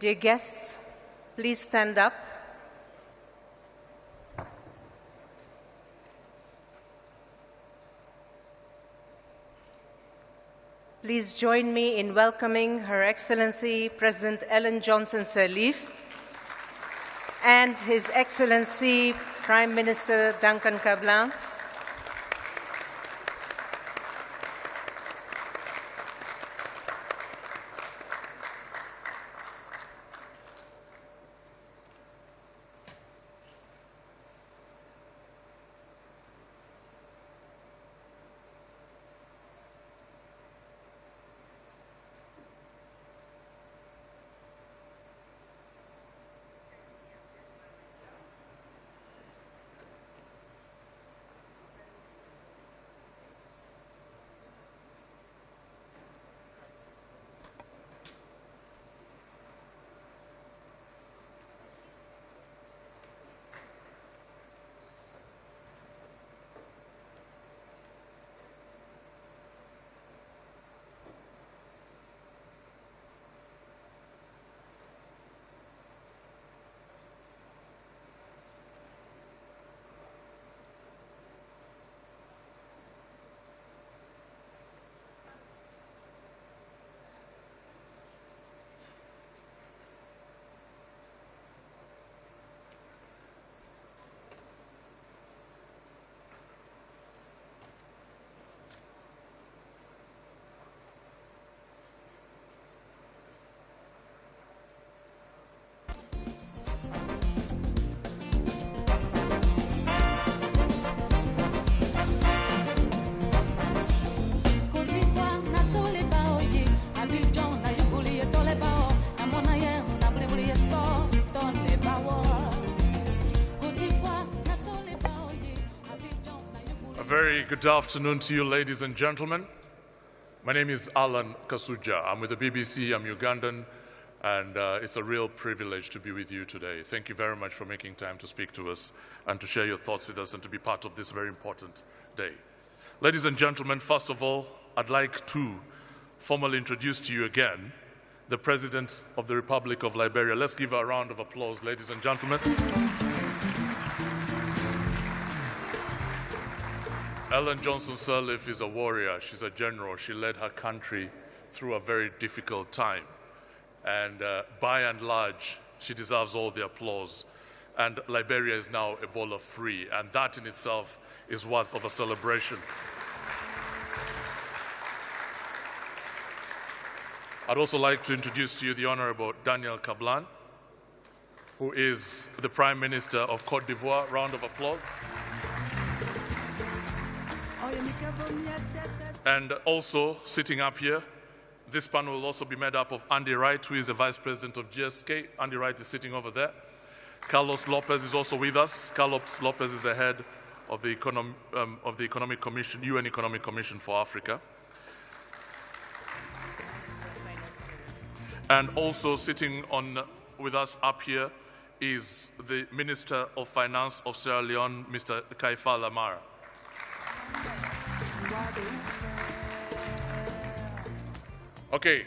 Dear guests, please stand up. Please join me in welcoming Her Excellency President Ellen Johnson Sirleaf and His Excellency Prime Minister Duncan Kablan. Very good afternoon to you, ladies and gentlemen. My name is Alan Kasuja. I'm with the BBC. I'm Ugandan, and it's a real privilege to be with you today. Thank you very much for making time to speak to us and to share your thoughts with us and to be part of this very important day. Ladies and gentlemen, first of all, I'd like to formally introduce to you again the President of the Republic of Liberia. Let's give her a round of applause, ladies and gentlemen. Ellen Johnson Sirleaf is a warrior. She's a general. She led her country through a very difficult time. And by and large, she deserves all the applause. And Liberia is now Ebola-free, and that in itself is worth of a celebration. I'd also like to introduce to you the Honorable Daniel Kablan, who is the Prime Minister of Côte d'Ivoire. Round of applause. And also sitting up here, this panel will also be made up of Andy Wright, who is the Vice President of GSK. Andy Wright is sitting over there. Carlos Lopez is also with us. Carlos Lopez is the head of the Economic Commission, UN Economic Commission for Africa. And also sitting with us up here is the Minister of Finance of Sierra Leone, Mr. Kaifa Lamara. Okay,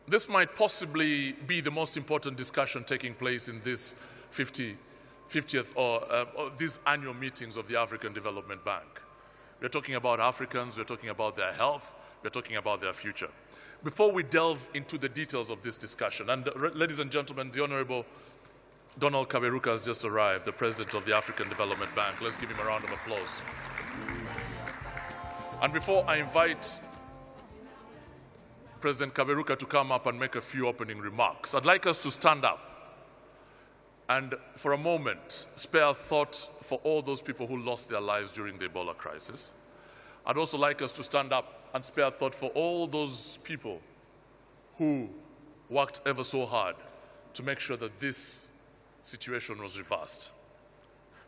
this might possibly be the most important discussion taking place in this 50th or these annual meetings of the African Development Bank. We're talking about Africans, we're talking about their health, we're talking about their future. Before we delve into the details of this discussion, and ladies and gentlemen, the Honorable Donald Kaberuka has just arrived, the President of the African Development Bank. Let's give him a round of applause. And before I invite President Kaberuka to come up and make a few opening remarks, I'd like us to stand up and for a moment spare thought for all those people who lost their lives during the Ebola crisis. I'd also like us to stand up and spare thought for all those people who worked ever so hard to make sure that this situation was reversed.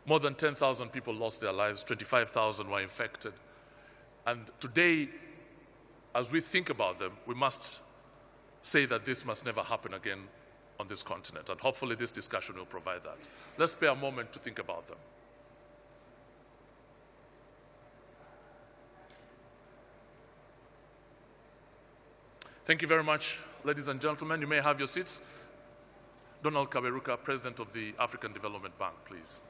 More than 10,000 people lost their lives, 25,000 were infected. And today, as we think about them, we must say that this must never happen again on this continent. And hopefully this discussion will provide that. Let's spare a moment to think about them. Thank you very much, ladies and gentlemen. You may have your seats. Donald Kaberuka, President of the African Development Bank, please.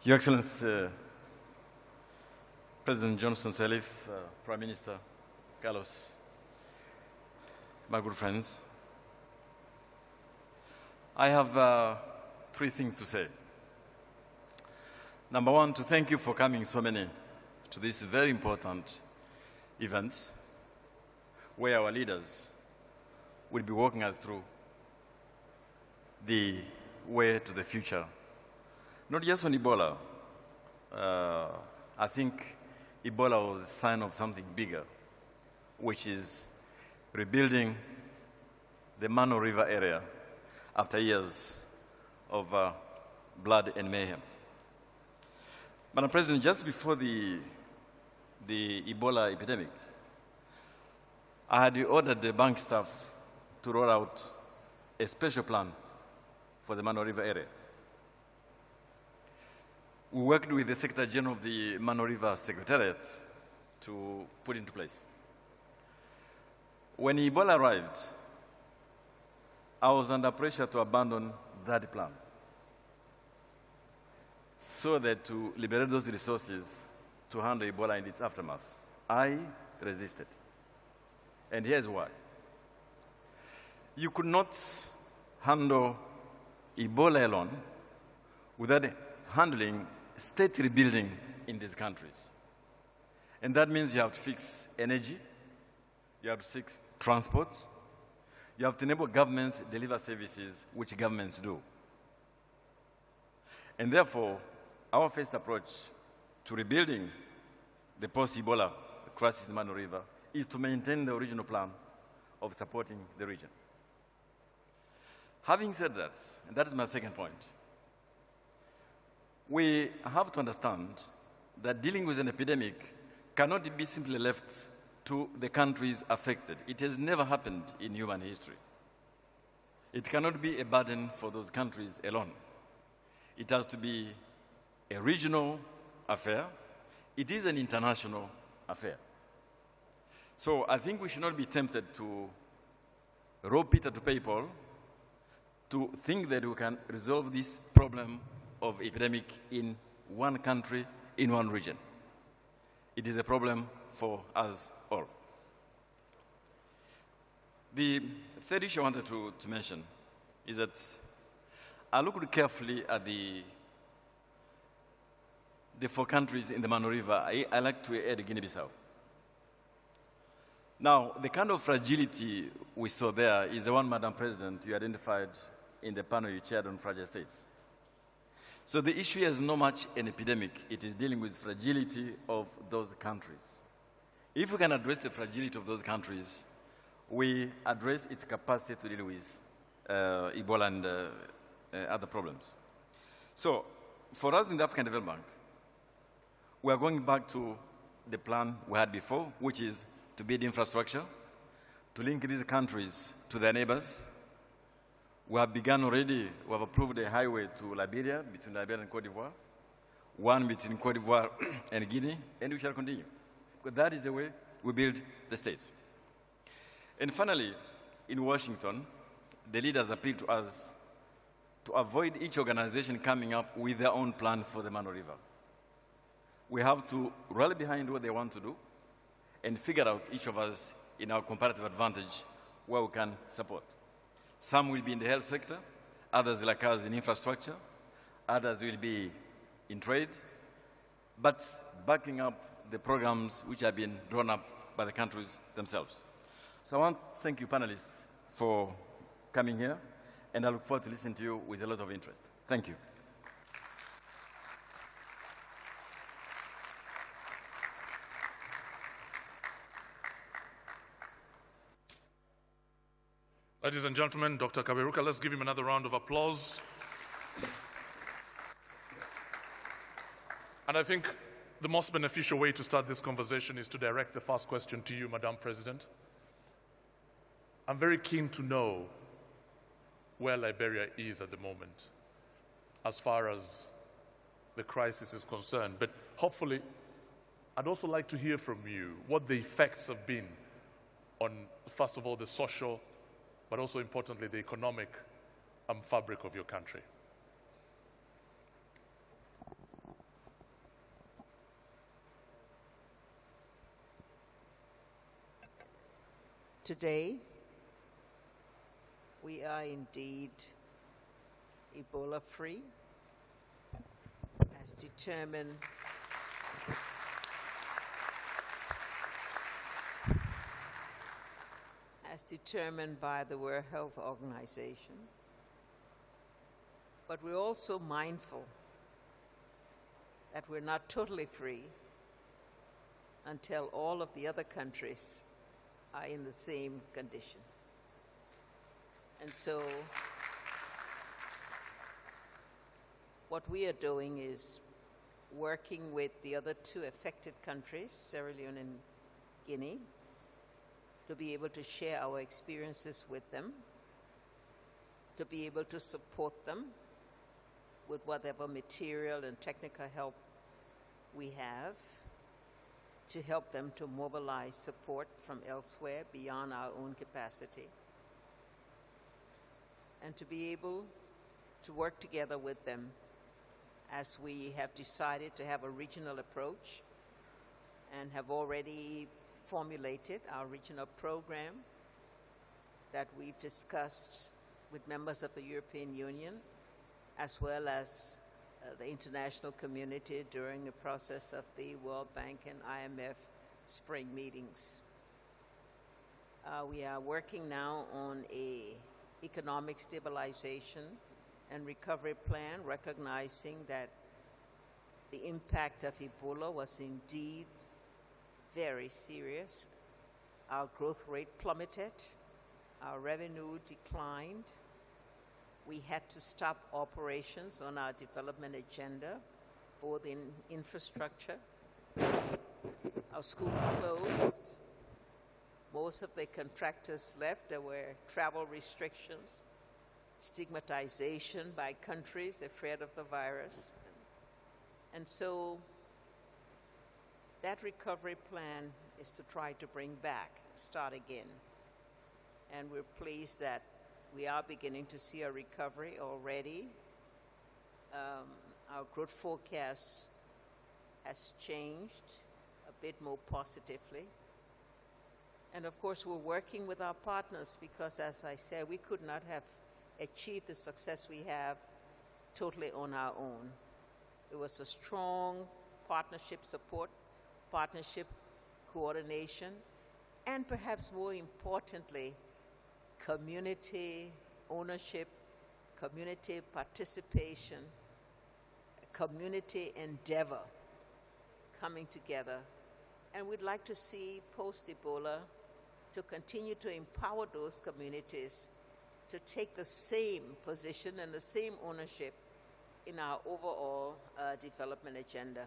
Your Excellency, President Johnson Sirleaf, Prime Minister Carlos, my good friends, I have 3 things to say. Number 1, to thank you for coming so many to this very important event where our leaders will be walking us through the way to the future. Not just on Ebola. I think Ebola was a sign of something bigger, which is rebuilding the Mano River area after years of blood and mayhem. Madam President, just before the Ebola epidemic, I had ordered the bank staff to roll out a special plan for the Mano River area. We worked with the Secretary General of the Mano River Secretariat to put into place. When Ebola arrived, I was under pressure to abandon that plan so that to liberate those resources to handle Ebola in its aftermath. I resisted. And here's why. You could not handle Ebola alone without handling state rebuilding in these countries. And that means you have to fix energy, you have to fix transport, you have to enable governments to deliver services which governments do. And therefore, our first approach to rebuilding the post-Ebola crisis in the Mano River is to maintain the original plan of supporting the region. Having said that, and that is my second point, we have to understand that dealing with an epidemic cannot be simply left to the countries affected. It has never happened in human history. It cannot be a burden for those countries alone. It has to be a regional affair. It is an international affair. So I think we should not be tempted to rob Peter to pay Paul, to think that we can resolve this problem of epidemic in one country, in one region. It is a problem for us all. The third issue I wanted to mention is that I looked carefully at the 4 countries in the Mano River. I like to add Guinea-Bissau. Now, the kind of fragility we saw there is the one, Madam President, you identified in the panel you chaired on fragile states. So the issue is not much an epidemic. It is dealing with fragility of those countries. If we can address the fragility of those countries, we address its capacity to deal with Ebola and other problems. So for us in the African Development Bank, we are going back to the plan we had before, which is to build infrastructure, to link these countries to their neighbors. We have begun already, we have approved a highway to Liberia, between Liberia and Cote d'Ivoire, one between Cote d'Ivoire and Guinea, and we shall continue. Because that is the way we build the states. And finally, in Washington, the leaders appealed to us to avoid each organization coming up with their own plan for the Mano River. We have to rally behind what they want to do and figure out, each of us, in our comparative advantage, where we can support. Some will be in the health sector, others like us in infrastructure, others will be in trade, but backing up the programs which have been drawn up by the countries themselves. So I want to thank you, panelists, for coming here, and I look forward to listening to you with a lot of interest. Thank you. Ladies and gentlemen, Dr. Kaberuka, let's give him another round of applause. And I think the most beneficial way to start this conversation is to direct the first question to you, Madam President. I'm very keen to know where Liberia is at the moment as far as the crisis is concerned. But hopefully, I'd also like to hear from you what the effects have been on, first of all, the social, but also importantly, the economic fabric of your country. Today, we are indeed Ebola-free, as determined by the World Health Organization. But we're also mindful that we're not totally free until all of the other countries are in the same condition. And so what we are doing is working with the other two affected countries, Sierra Leone and Guinea, to be able to share our experiences with them, to be able to support them with whatever material and technical help we have, to help them to mobilize support from elsewhere beyond our own capacity, and to be able to work together with them as we have decided to have a regional approach and have already formulated our regional program that we've discussed with members of the European Union as well as the international community during the process of the World Bank and IMF spring meetings. We are working now on an economic stabilization and recovery plan, recognizing that the impact of Ebola was indeed very serious. Our growth rate plummeted, our revenue declined. We had to stop operations on our development agenda, both in infrastructure. Our schools closed. Most of the contractors left. There were travel restrictions, stigmatization by countries afraid of the virus. And so that recovery plan is to try to bring back, start again. And we're pleased that we are beginning to see a recovery already. Our growth forecast has changed a bit more positively. And of course, we're working with our partners because, as I said, we could not have achieved the success we have totally on our own. It was a strong partnership support, partnership coordination, and perhaps more importantly, community ownership, community participation, community endeavor coming together. And we'd like to see post-Ebola to continue to empower those communities to take the same position and the same ownership in our overall development agenda.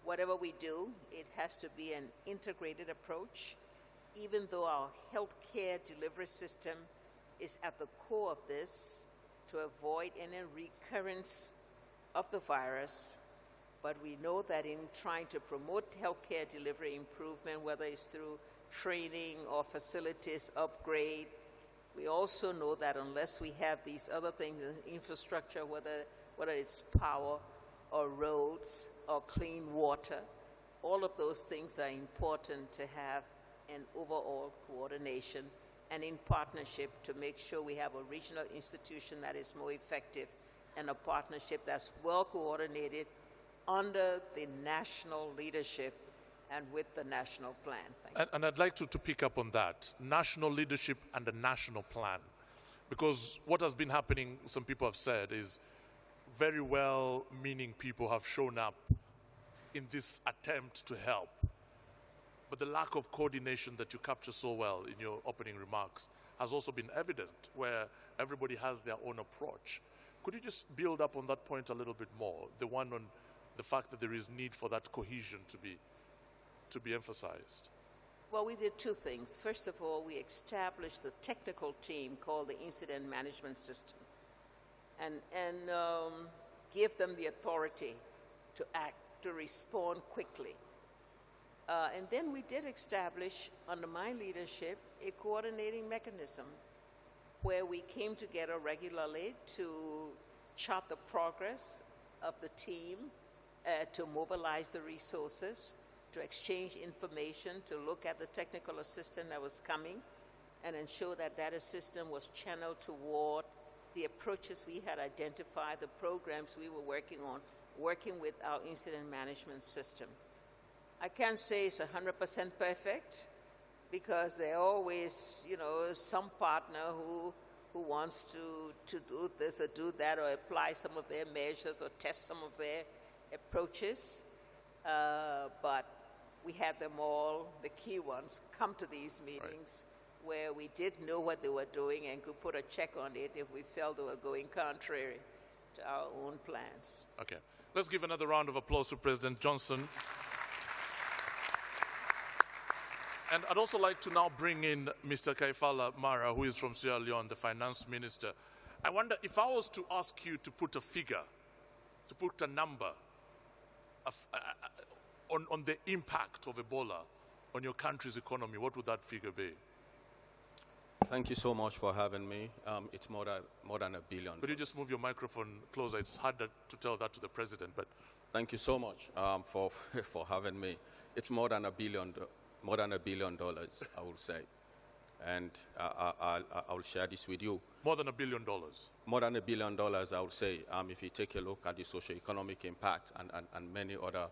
Whatever we do, it has to be an integrated approach, even though our healthcare delivery system is at the core of this to avoid any recurrence of the virus. But we know that in trying to promote healthcare delivery improvement, whether it's through training or facilities upgrade, we also know that unless we have these other things in infrastructure, whether it's power or roads or clean water, all of those things are important to have an overall coordination and in partnership to make sure we have a regional institution that is more effective and a partnership that's well coordinated under the national leadership and with the national plan. And I'd like to pick up on that, national leadership and the national plan. Because what has been happening, some people have said, is very well-meaning people have shown up in this attempt to help. But the lack of coordination that you capture so well in your opening remarks has also been evident, where everybody has their own approach. Could you just build up on that point a little bit more, the one on the fact that there is need for that cohesion to be emphasized? Well, we did two things. First of all, we established a technical team called the Incident Management System and give them the authority to act, to respond quickly. And then we did establish, under my leadership, a coordinating mechanism where we came together regularly to chart the progress of the team, to mobilize the resources, to exchange information, to look at the technical assistance that was coming, and ensure that that assistance was channeled toward the approaches we had identified, the programs we were working on, working with our incident management system. I can't say it's 100% perfect, because there always, some partner who wants to do this or do that, or apply some of their measures or test some of their approaches. But we had them all, the key ones, come to these meetings where we did know what they were doing and could put a check on it if we felt they were going contrary to our own plans. Okay. Let's give another round of applause to President Johnson. And I'd also like to now bring in Mr. Kaifala Mara, who is from Sierra Leone, the finance minister. I wonder, if I was to ask you to put a figure, to put a number on the impact of Ebola on your country's economy, what would that figure be? Thank you so much for having me. It's more than $1 billion. Could you just move your microphone closer? It's harder to tell that to the president, but... Thank you so much for having me. It's more than $1 billion, I would say. And I'll share this with you. More than $1 billion? More than $1 billion, I would say, if you take a look at the socio-economic impact and many other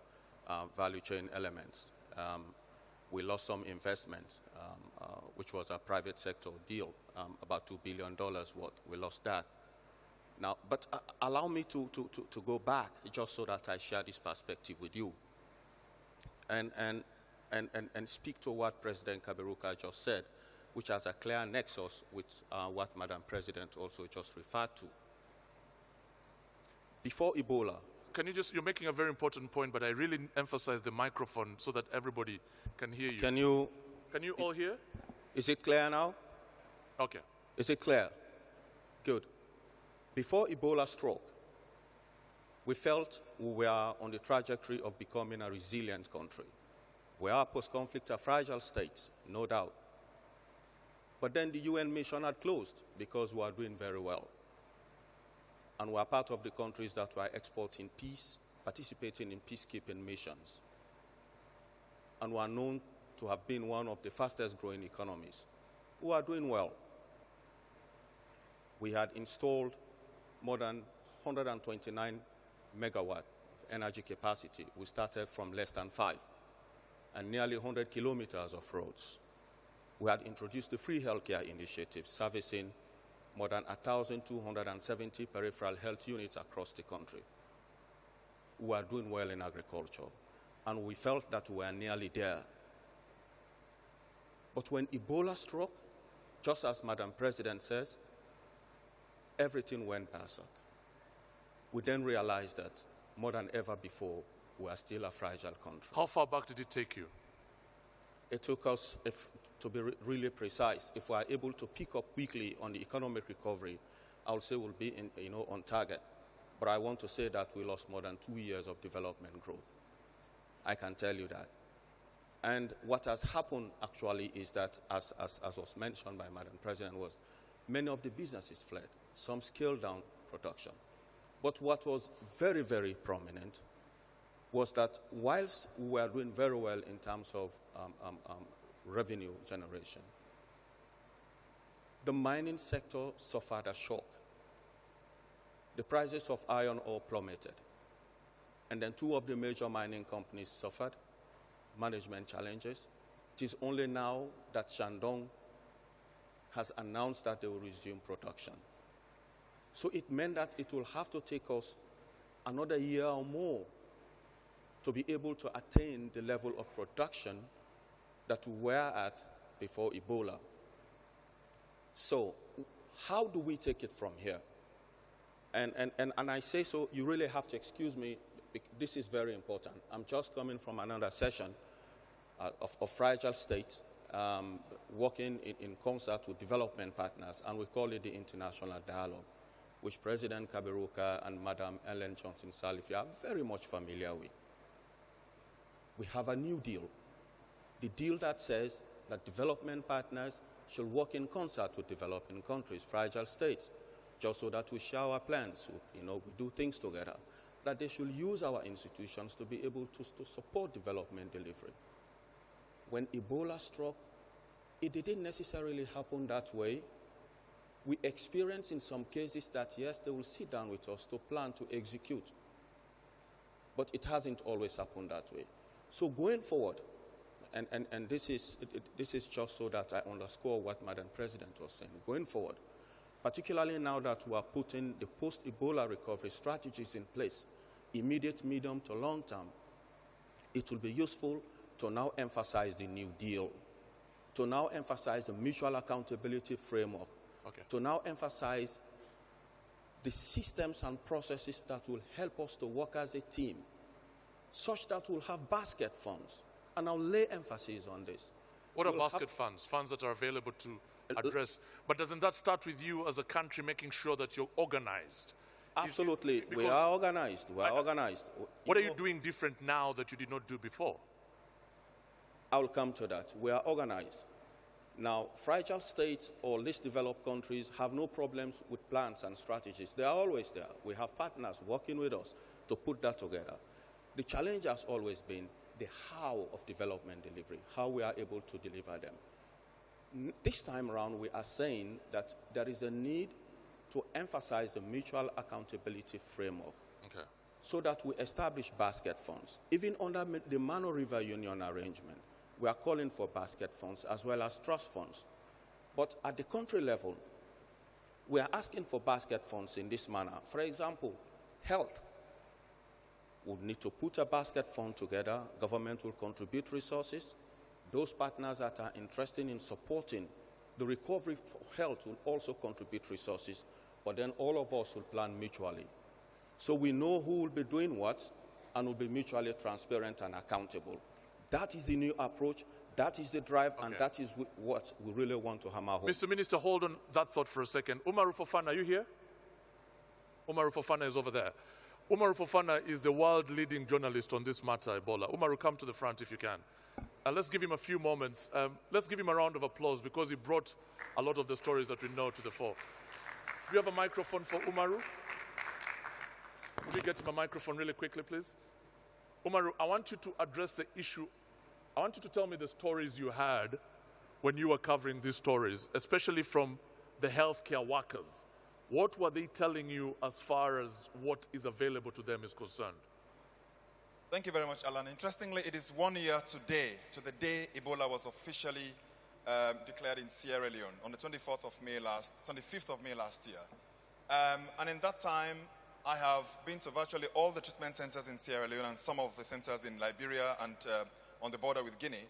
value chain elements. We lost some investment, which was a private sector deal, about $2 billion worth. We lost that. Now, but allow me to go back, just so that I share this perspective with you. And speak to what President Kaberuka just said, which has a clear nexus with what Madam President also just referred to. Before Ebola, you're making a very important point, but I really emphasize the microphone so that everybody can hear you. Can you all hear? Is it clear now? Okay. Is it clear? Good. Before Ebola struck, we felt we were on the trajectory of becoming a resilient country. We are post-conflict a fragile state, no doubt. But then the UN mission had closed because we are doing very well. And we are part of the countries that were exporting peace, participating in peacekeeping missions. And we are known to have been one of the fastest growing economies. We are doing well. We had installed more than 129 megawatt of energy capacity. We started from less than 5, and nearly 100 kilometers of roads. We had introduced the free healthcare initiative, servicing more than 1,270 peripheral health units across the country. We are doing well in agriculture, and we felt that we were nearly there. But when Ebola struck, just as Madam President says, everything went berserk. We then realized that more than ever before, we are still a fragile country. How far back did it take you? It took us, to be really precise, if we are able to pick up quickly on the economic recovery, I would say we'll be on target. But I want to say that we lost more than 2 years of development growth. I can tell you that. And what has happened actually is that, as was mentioned by Madam President, was many of the businesses fled. Some scaled down production. But what was very, very prominent was that whilst we were doing very well in terms of revenue generation, the mining sector suffered a shock. The prices of iron ore plummeted. And then 2 of the major mining companies suffered management challenges. It is only now that Shandong has announced that they will resume production. So it meant that it will have to take us another year or more to be able to attain the level of production that we were at before Ebola. So how do we take it from here? And I say so, you really have to excuse me This is very important. I'm just coming from another session of fragile states, working in concert with development partners, and we call it the International Dialogue, which President Kaberuka and Madam Ellen Johnson Sirleaf are very much familiar with. We have a new deal, the deal that says that development partners should work in concert with developing countries, fragile states, just so that we share our plans, we do things together, that they should use our institutions to be able to support development delivery. When Ebola struck, it didn't necessarily happen that way. We experienced in some cases that, yes, they will sit down with us to plan to execute. But it hasn't always happened that way. So going forward, and this is just so that I underscore what Madam President was saying, going forward, particularly now that we are putting the post-Ebola recovery strategies in place, immediate, medium to long term, it will be useful to now emphasize the New Deal, to now emphasize the mutual accountability framework, to now emphasize the systems and processes that will help us to work as a team, such that we'll have basket funds. And I'll lay emphasis on this. What are basket funds? Funds that are available to address. But doesn't that start with you as a country making sure that you're organized? Absolutely. We are organized. We are organized. What are you doing different now that you did not do before? I'll come to that. We are organized. Now, fragile states or least developed countries have no problems with plans and strategies. They are always there. We have partners working with us to put that together. The challenge has always been the how of development delivery, how we are able to deliver them. This time around, we are saying that there is a need to emphasize the mutual accountability framework, so that we establish basket funds. Even under the Mano River Union arrangement, we are calling for basket funds as well as trust funds. But at the country level, we are asking for basket funds in this manner. For example, health. We'll need to put a basket fund together. Government will contribute resources. Those partners that are interested in supporting the recovery for health will also contribute resources, but then all of us will plan mutually. So we know who will be doing what and will be mutually transparent and accountable. That is the new approach. That is the drive, and that is what we really want to hammer home. Mr. Minister, hold on that thought for a second. Umaru Fofana, are you here? Umaru Fofana is over there. Umaru Fofana is the world-leading journalist on this matter, Ebola. Umaru, come to the front if you can. Let's give him a few moments. Let's give him a round of applause because he brought a lot of the stories that we know to the fore. Do you have a microphone for Umaru? Could we get him a microphone really quickly, please? Umaru, I want you to address the issue. I want you to tell me the stories you had when you were covering these stories, especially from the healthcare workers. What were they telling you as far as what is available to them is concerned? Thank you very much, Alan. Interestingly, it is 1 year today, to the day Ebola was officially declared in Sierra Leone on the 25th of May last year. And in that time, I have been to virtually all the treatment centers in Sierra Leone and some of the centers in Liberia and on the border with Guinea.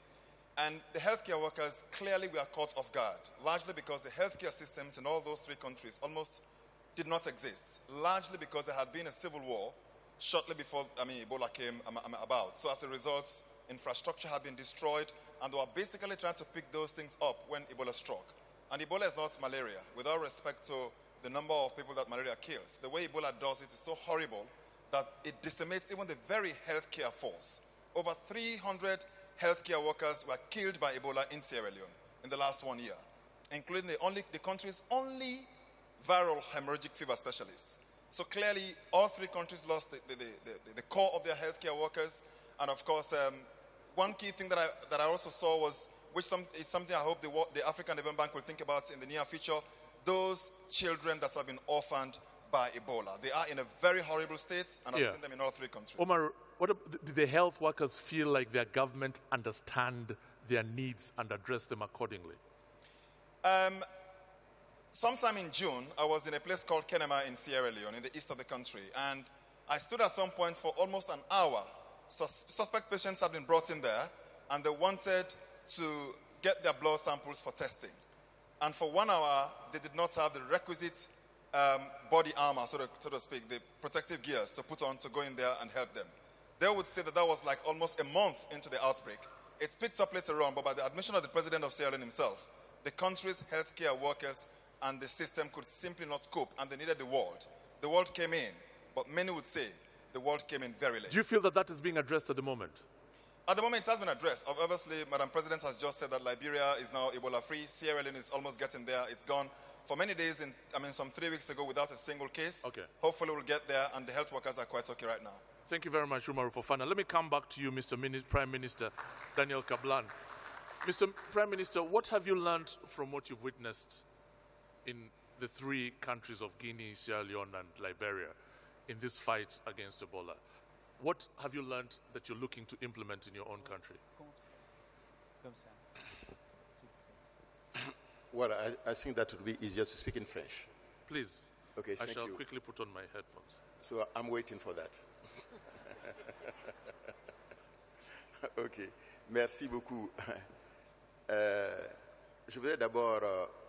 And the healthcare workers clearly were caught off guard, largely because the healthcare systems in all those three countries almost did not exist, largely because there had been a civil war shortly before Ebola came about. So as a result, infrastructure had been destroyed, and they were basically trying to pick those things up when Ebola struck. And Ebola is not malaria, with all respect to the number of people that malaria kills. The way Ebola does it is so horrible that it decimates even the very healthcare force. Over 300 healthcare workers were killed by Ebola in Sierra Leone in the last 1 year, including the country's only viral hemorrhagic fever specialists. So clearly, all three countries lost the core of their healthcare workers. And of course, one key thing that I also saw was, is something I hope the African Development Bank will think about in the near future, those children that have been orphaned by Ebola. They are in a very horrible state, and I've seen them in all three countries. Omar, did the health workers feel like their government understand their needs and address them accordingly? Sometime in June, I was in a place called Kenema in Sierra Leone, in the east of the country, and I stood at some point for almost an hour. Suspect patients had been brought in there, and they wanted to get their blood samples for testing. And for 1 hour, they did not have the requisite body armor, so to speak, the protective gears to put on to go in there and help them. They would say that that was like almost a month into the outbreak. It picked up later on, but by the admission of the president of Sierra Leone himself, the country's healthcare workers and the system could simply not cope, and they needed the world. The world came in, but many would say the world came in very late. Do you feel that that is being addressed at the moment? At the moment, it has been addressed. Obviously, Madam President has just said that Liberia is now Ebola-free. Sierra Leone is almost getting there. It's gone for many days, some 3 weeks ago without a single case. Okay. Hopefully, we'll get there, and the health workers are quite okay right now. Thank you very much, Umaru Fofana. Let me come back to you, Mr. Prime Minister Daniel Kablan. Mr. Prime Minister, what have you learned from what you've witnessed in the 3 countries of Guinea, Sierra Leone, and Liberia in this fight against Ebola? What have you learned that you're looking to implement in your own country? Well, I think that would be easier to speak in French. Please. Okay, I thank shall you. quickly put on my headphones. So I'm waiting for that. Ok, merci beaucoup. Je voudrais d'abord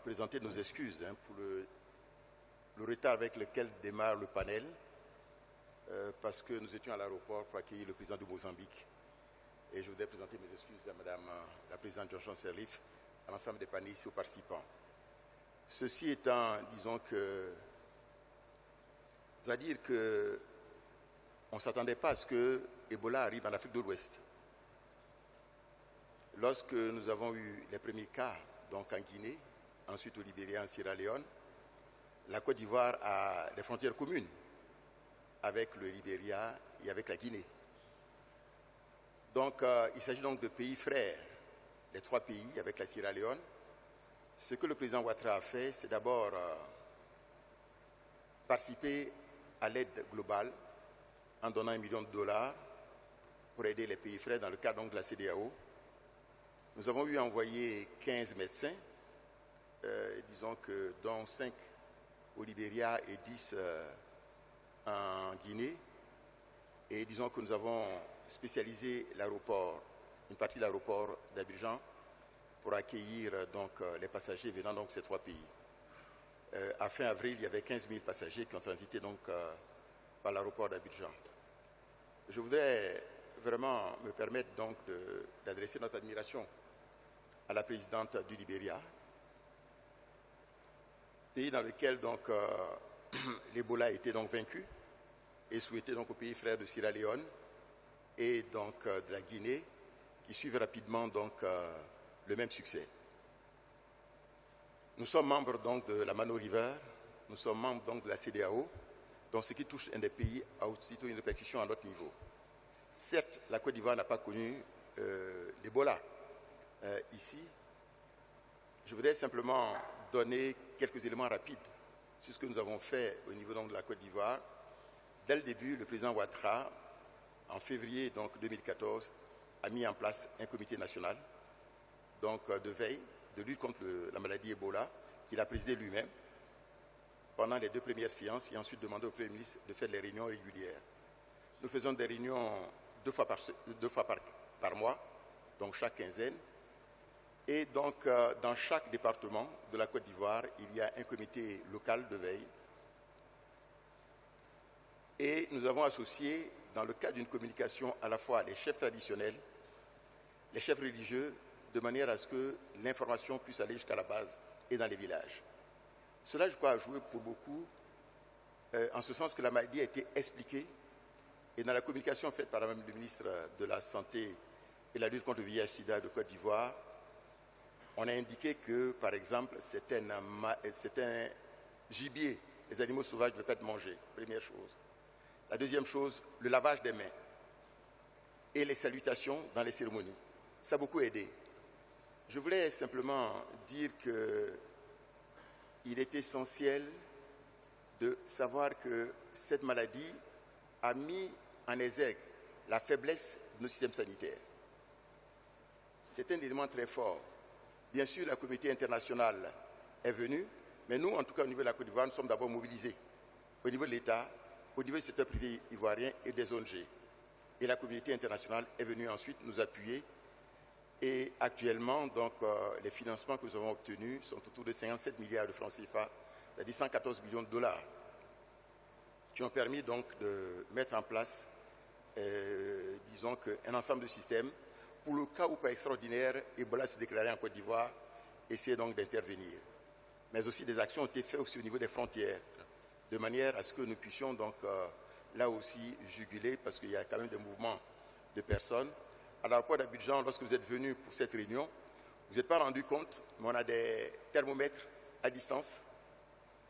présenter nos excuses pour le retard avec lequel démarre le panel, parce que nous étions à l'aéroport pour accueillir le président du Mozambique. Et je voudrais présenter mes excuses à Madame la présidente Johnson Sirleaf, à l'ensemble des panélistes et aux participants. Ceci étant, disons que je dois dire que on ne s'attendait pas à ce que Ebola arrive en Afrique de l'Ouest. Lorsque nous avons eu les premiers cas, donc en Guinée, ensuite au Libéria, en Sierra Leone, la Côte d'Ivoire a des frontières communes avec le Libéria et avec la Guinée. Donc, il s'agit donc de pays frères, les 3 pays avec la Sierra Leone. Ce que le président Ouattara a fait, c'est d'abord participer à l'aide globale en donnant $1 million pour aider les pays frères dans le cadre donc de la CEDEAO. Nous avons eu envoyé 15 médecins, disons que dont 5 au Libéria et 10 en Guinée. Et disons que nous avons spécialisé l'aéroport, une partie de l'aéroport d'Abidjan pour accueillir donc les passagers venant donc de ces 3 pays. À fin avril, il y avait 15 000 passagers qui ont transité donc par l'aéroport d'Abidjan. Je voudrais vraiment me permettre donc d'adresser notre admiration à la présidente du Libéria, pays dans lequel donc l'Ebola a été donc vaincu, et souhaiter donc aux pays frères de Sierra Leone et donc de la Guinée qui suivent rapidement donc le même succès. Nous sommes membres donc de la Mano River, nous sommes membres donc de la CEDEAO, donc ce qui touche un des pays a aussitôt une répercussion à notre niveau. Certes, la Côte d'Ivoire n'a pas connu l'Ebola ici. Je voudrais simplement donner quelques éléments rapides sur ce que nous avons fait au niveau donc de la Côte d'Ivoire. Dès le début, le président Ouattara, en février donc 2014, a mis en place un comité national donc, de veille, de lutte contre la maladie Ebola, qu'il a présidé lui-même pendant les 2 premières séances et ensuite demandé au Premier ministre de faire les réunions régulières. Nous faisons des réunions 2 fois par mois, donc chaque quinzaine. Et donc, dans chaque département de la Côte d'Ivoire, il y a un comité local de veille. Et nous avons associé, dans le cadre d'une communication, à la fois les chefs traditionnels, les chefs religieux, de manière à ce que l'information puisse aller jusqu'à la base et dans les villages. Cela, je crois, a joué pour beaucoup, en ce sens que la maladie a été expliquée. Et dans la communication faite par Mme le ministre de la Santé et la lutte contre le VIH-Sida de Côte d'Ivoire, on a indiqué que, par exemple, c'est un gibier. Les animaux sauvages ne peuvent pas être mangés, première chose. La deuxième chose, le lavage des mains et les salutations dans les cérémonies. Ça a beaucoup aidé. Je voulais simplement dire qu'il est essentiel de savoir que cette maladie a mis en exergue la faiblesse de nos systèmes sanitaires. C'est un élément très fort. Bien sûr, la communauté internationale est venue, mais nous, en tout cas au niveau de la Côte d'Ivoire, nous sommes d'abord mobilisés au niveau de l'État, au niveau du secteur privé ivoirien et des ONG. Et la communauté internationale est venue ensuite nous appuyer. Et actuellement, donc, les financements que nous avons obtenus sont autour de 57 milliards de francs CFA c'est-à-dire 114 millions de dollars, qui ont permis donc de mettre en place, disons un ensemble de systèmes pour le cas où, par extraordinaire, Ebola se déclarait en Côte d'Ivoire, essayer donc d'intervenir. Mais aussi des actions ont été faites aussi au niveau des frontières, de manière à ce que nous puissions donc là aussi juguler, parce qu'il y a quand même des mouvements de personnes. À l'aéroport d'Abidjan, lorsque vous êtes venus pour cette réunion, vous n'êtes pas rendu compte, mais on a des thermomètres à distance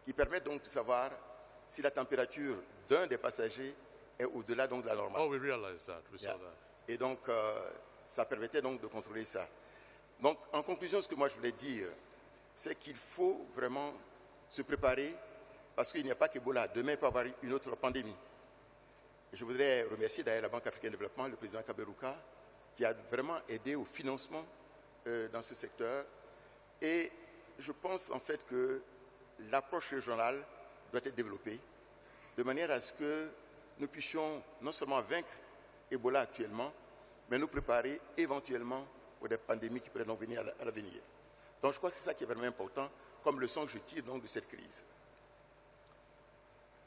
qui permettent donc de savoir si la température d'un des passagers est au-delà donc de la normale. Oh, we realized that. We saw that. Et donc, ça permettait donc de contrôler ça. Donc, en conclusion, ce que moi je voulais dire, c'est qu'il faut vraiment se préparer parce qu'il n'y a pas qu'Ebola. Demain, il peut y avoir une autre pandémie. Et je voudrais remercier d'ailleurs la Banque africaine de développement, le président Kaberuka, qui a vraiment aidé au financement dans ce secteur. Et je pense en fait que l'approche régionale doit être développée de manière à ce que nous puissions non seulement vaincre Ebola actuellement, mais nous préparer éventuellement pour des pandémies qui pourraient donc venir à l'avenir. Donc je crois que c'est ça qui est vraiment important comme leçon que je tire donc de cette crise.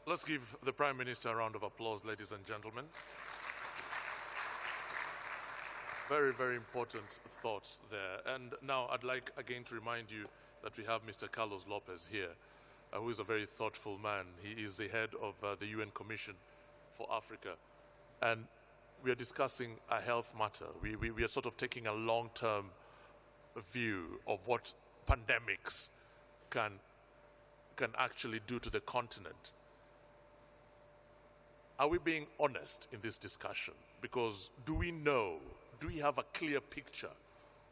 Let's give the Prime Minister a round of applause, ladies and gentlemen. Very, very important thoughts there. And now I'd like again to remind you that we have Mr. Carlos Lopez here, who is a very thoughtful man. He is the head of the UN Commission for Africa. And we are discussing a health matter. We are sort of taking a long-term view of what pandemics can actually do to the continent. Are we being honest in this discussion? Because do we have a clear picture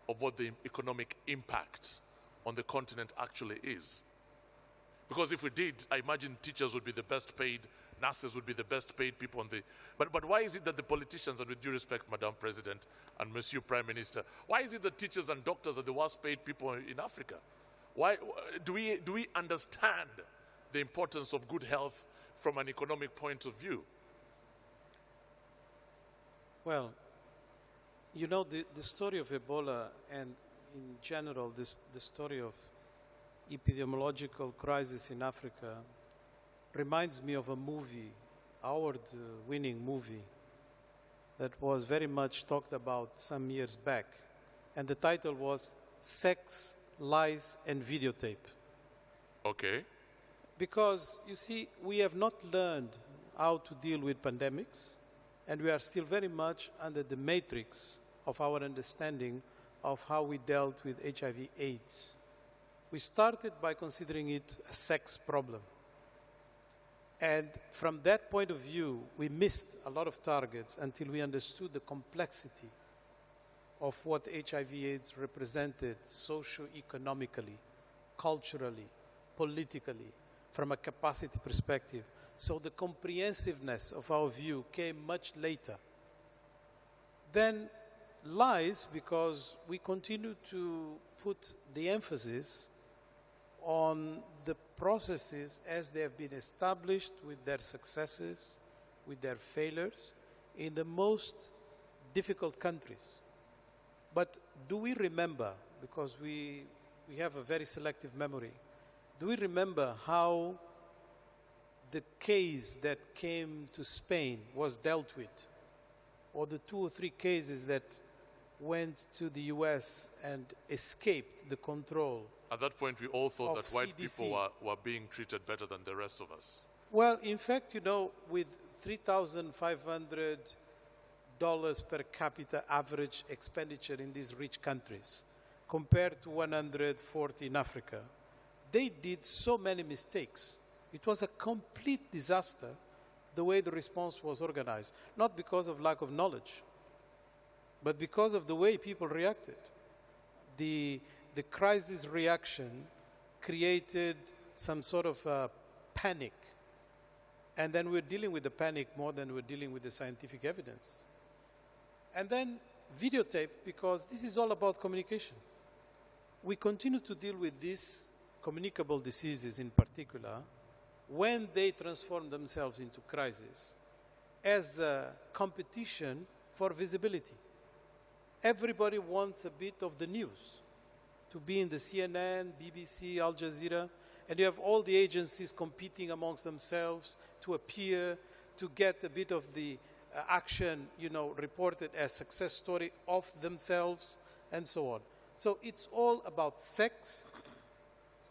of what the economic impact on the continent actually is? Because if we did, I imagine teachers would be the best paid, nurses would be the best paid people on the... But why is it that the politicians, and with due respect, Madam President and Monsieur Prime Minister, why is it that teachers and doctors are the worst paid people in Africa? Why do we understand the importance of good health from an economic point of view? Well, you know, the story of Ebola and in general the story of epidemiological crisis in Africa reminds me of a movie, award-winning movie, that was very much talked about some years back. And the title was Sex, Lies, and Videotape. Okay. Because, you see, we have not learned how to deal with pandemics, and we are still very much under the matrix of our understanding of how we dealt with HIV/AIDS. We started by considering it a sex problem. And from that point of view, we missed a lot of targets until we understood the complexity of what HIV/AIDS represented socio-economically, culturally, politically, from a capacity perspective. So the comprehensiveness of our view came much later. Then lies, because we continue to put the emphasis on the processes as they have been established with their successes, with their failures, in the most difficult countries. But do we remember, because we have a very selective memory, do we remember how the case that came to Spain was dealt with, or the 2 or 3 cases that went to the US and escaped the control? At that point, we all thought that white CDC. people were being treated better than the rest of us. Well, in fact, you know, with $3,500 per capita average expenditure in these rich countries, compared to 140 in Africa, they did so many mistakes. It was a complete disaster the way the response was organized, not because of lack of knowledge, but because of the way people reacted. The crisis reaction created some sort of panic. And then we're dealing with the panic more than we're dealing with the scientific evidence. And then videotape, because this is all about communication. We continue to deal with these communicable diseases in particular when they transform themselves into crisis as a competition for visibility. Everybody wants a bit of the news, to be in the CNN, BBC, Al Jazeera, and you have all the agencies competing amongst themselves to appear, to get a bit of the action, reported as success story of themselves, and so on. So it's all about sex,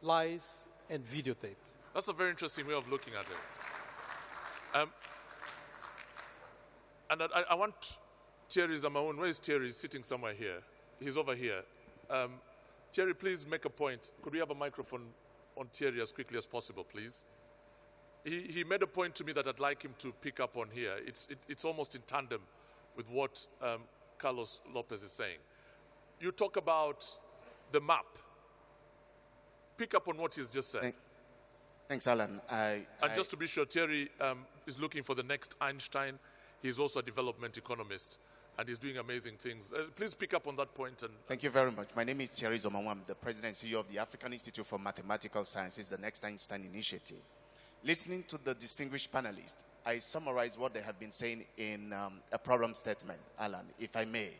lies, and videotape. That's a very interesting way of looking at it. And I want Thierry Zamaoun. Where is Thierry? He's sitting somewhere here. He's over here. Thierry, please make a point. Could we have a microphone on Thierry as quickly as possible, please? He made a point to me that I'd like him to pick up on here. It's almost in tandem with what Carlos Lopez is saying. You talk about the map. Pick up on what he's just said. Thanks, Alan. And just to be sure, Thierry is looking for the next Einstein. He's also a development economist, and he's doing amazing things. Please pick up on that point. Thank you very much. My name is Thierry Zamaoun. I'm the president and CEO of the African Institute for Mathematical Sciences, the Next Einstein Initiative. Listening to the distinguished panelists, I summarize what they have been saying in a problem statement, Alan, if I may,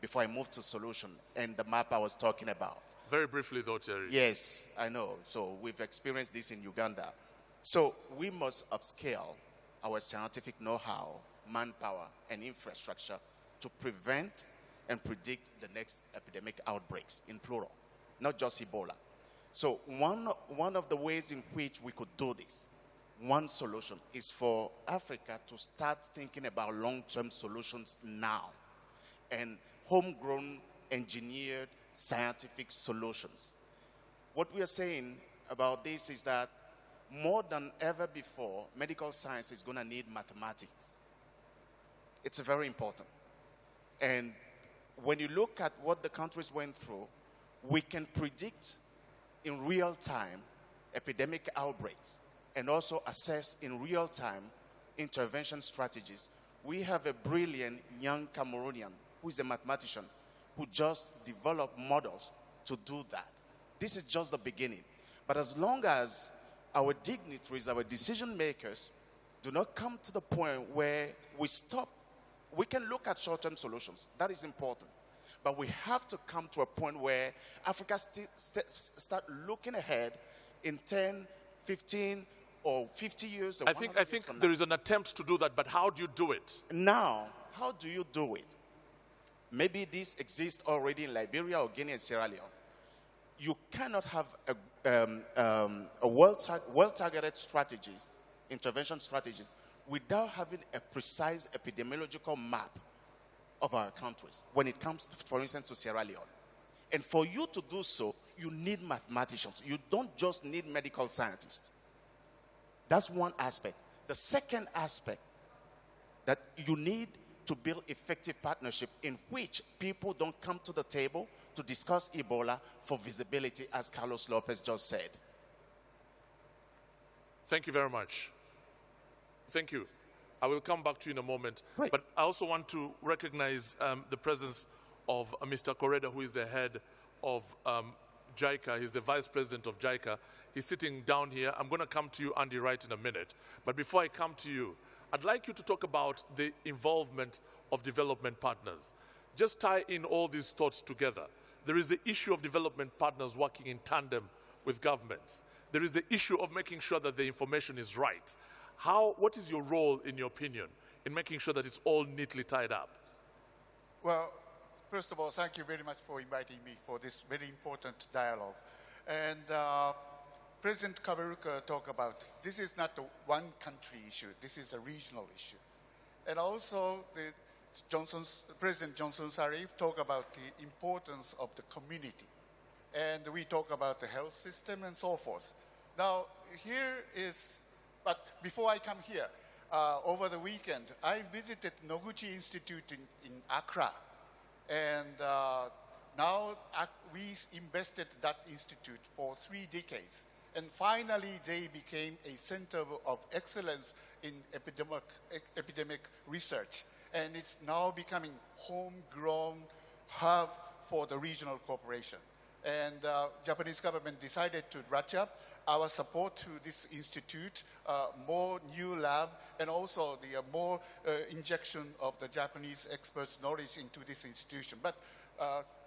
before I move to solution and the map I was talking about. Very briefly, though, Thierry. Yes, I know. So we've experienced this in Uganda. So we must upscale our scientific know-how, manpower, and infrastructure to prevent and predict the next epidemic outbreaks, in plural, not just Ebola. So one of the ways in which we could do this, one solution, is for Africa to start thinking about long-term solutions now and homegrown, engineered, scientific solutions. What we are saying about this is that more than ever before, medical science is going to need mathematics. It's very important. And when you look at what the countries went through, we can predict in real time epidemic outbreaks and also assess in real time intervention strategies. We have a brilliant young Cameroonian who is a mathematician who just developed models to do that. This is just the beginning. But as long as our dignitaries, our decision makers, do not come to the point where we stop, we can look at short-term solutions. That is important. But we have to come to a point where Africa start looking ahead in 10, 15, or 50 years. Or I think there is an attempt to do that, but how do you do it? Now, how do you do it? Maybe this exists already in Liberia or Guinea and Sierra Leone. You cannot have a well-targeted strategies, intervention strategies, without having a precise epidemiological map of our countries when it comes, for instance, to Sierra Leone. And for you to do so, you need mathematicians. You don't just need medical scientists. That's one aspect. The second aspect, that you need to build effective partnership in which people don't come to the table to discuss Ebola for visibility, as Carlos Lopez just said. Thank you very much. Thank you. I will come back to you in a moment. Right. But I also want to recognize the presence of Mr. Koreda, who is the head of JICA. He's the vice president of JICA. He's sitting down here. I'm going to come to you, Andy, right in a minute. But before I come to you, I'd like you to talk about the involvement of development partners. Just tie in all these thoughts together. There is the issue of development partners working in tandem with governments. There is the issue of making sure that the information is right. What is your role, in your opinion, in making sure that it's all neatly tied up? Well, first of all, thank you very much for inviting me for this very important dialogue. And President Kaberuka talked about this is not a one country issue, this is a regional issue. And also President Johnson Sirleaf talked about the importance of the community. And we talk about the health system and so forth. Now, but before I come here, over the weekend, I visited Noguchi Institute in Accra. And now we invested that institute for 3 decades. And finally, they became a center of excellence in epidemic research. And it's now becoming homegrown hub for the regional cooperation. And Japanese government decided to ratchet up our support to this institute, more new lab, and also the more injection of the Japanese experts' knowledge into this institution. But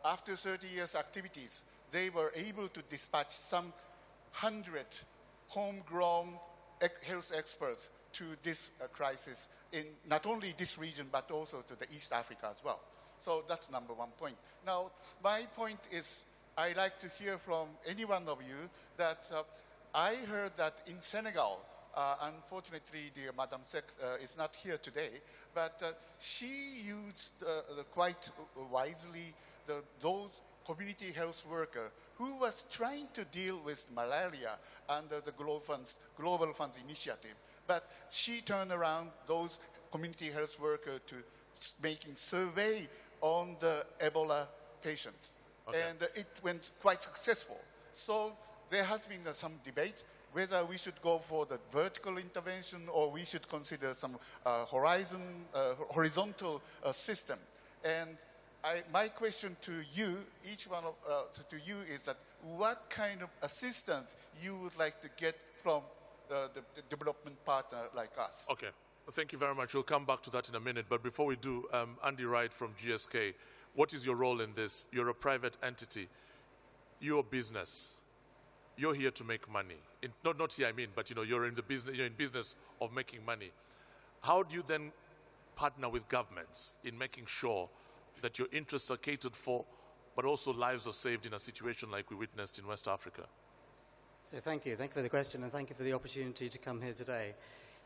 after 30 years activities, they were able to dispatch some 100 homegrown health experts to this crisis in not only this region, but also to the East Africa as well. So that's number one point. Now, my point is, I'd like to hear from any one of you that I heard that in Senegal, unfortunately, Madam Sek is not here today, but she used quite wisely those community health workers who was trying to deal with malaria under the Global Funds Initiative. But she turned around those community health workers to making survey on the Ebola patients. Okay. And it went quite successful. So there has been some debate whether we should go for the vertical intervention or we should consider some horizontal system. And my question to you, each one of, to you is that what kind of assistance you would like to get from the development partner like us? Okay, thank you very much. We'll come back to that in a minute. But before we do, Andy Wright from GSK, what is your role in this? You're a private entity. You're a business. You're here to make money. Not here, I mean, but you're in the business. You're in business of making money. How do you then partner with governments in making sure that your interests are catered for, but also lives are saved in a situation like we witnessed in West Africa? So thank you. Thank you for the question, and thank you for the opportunity to come here today.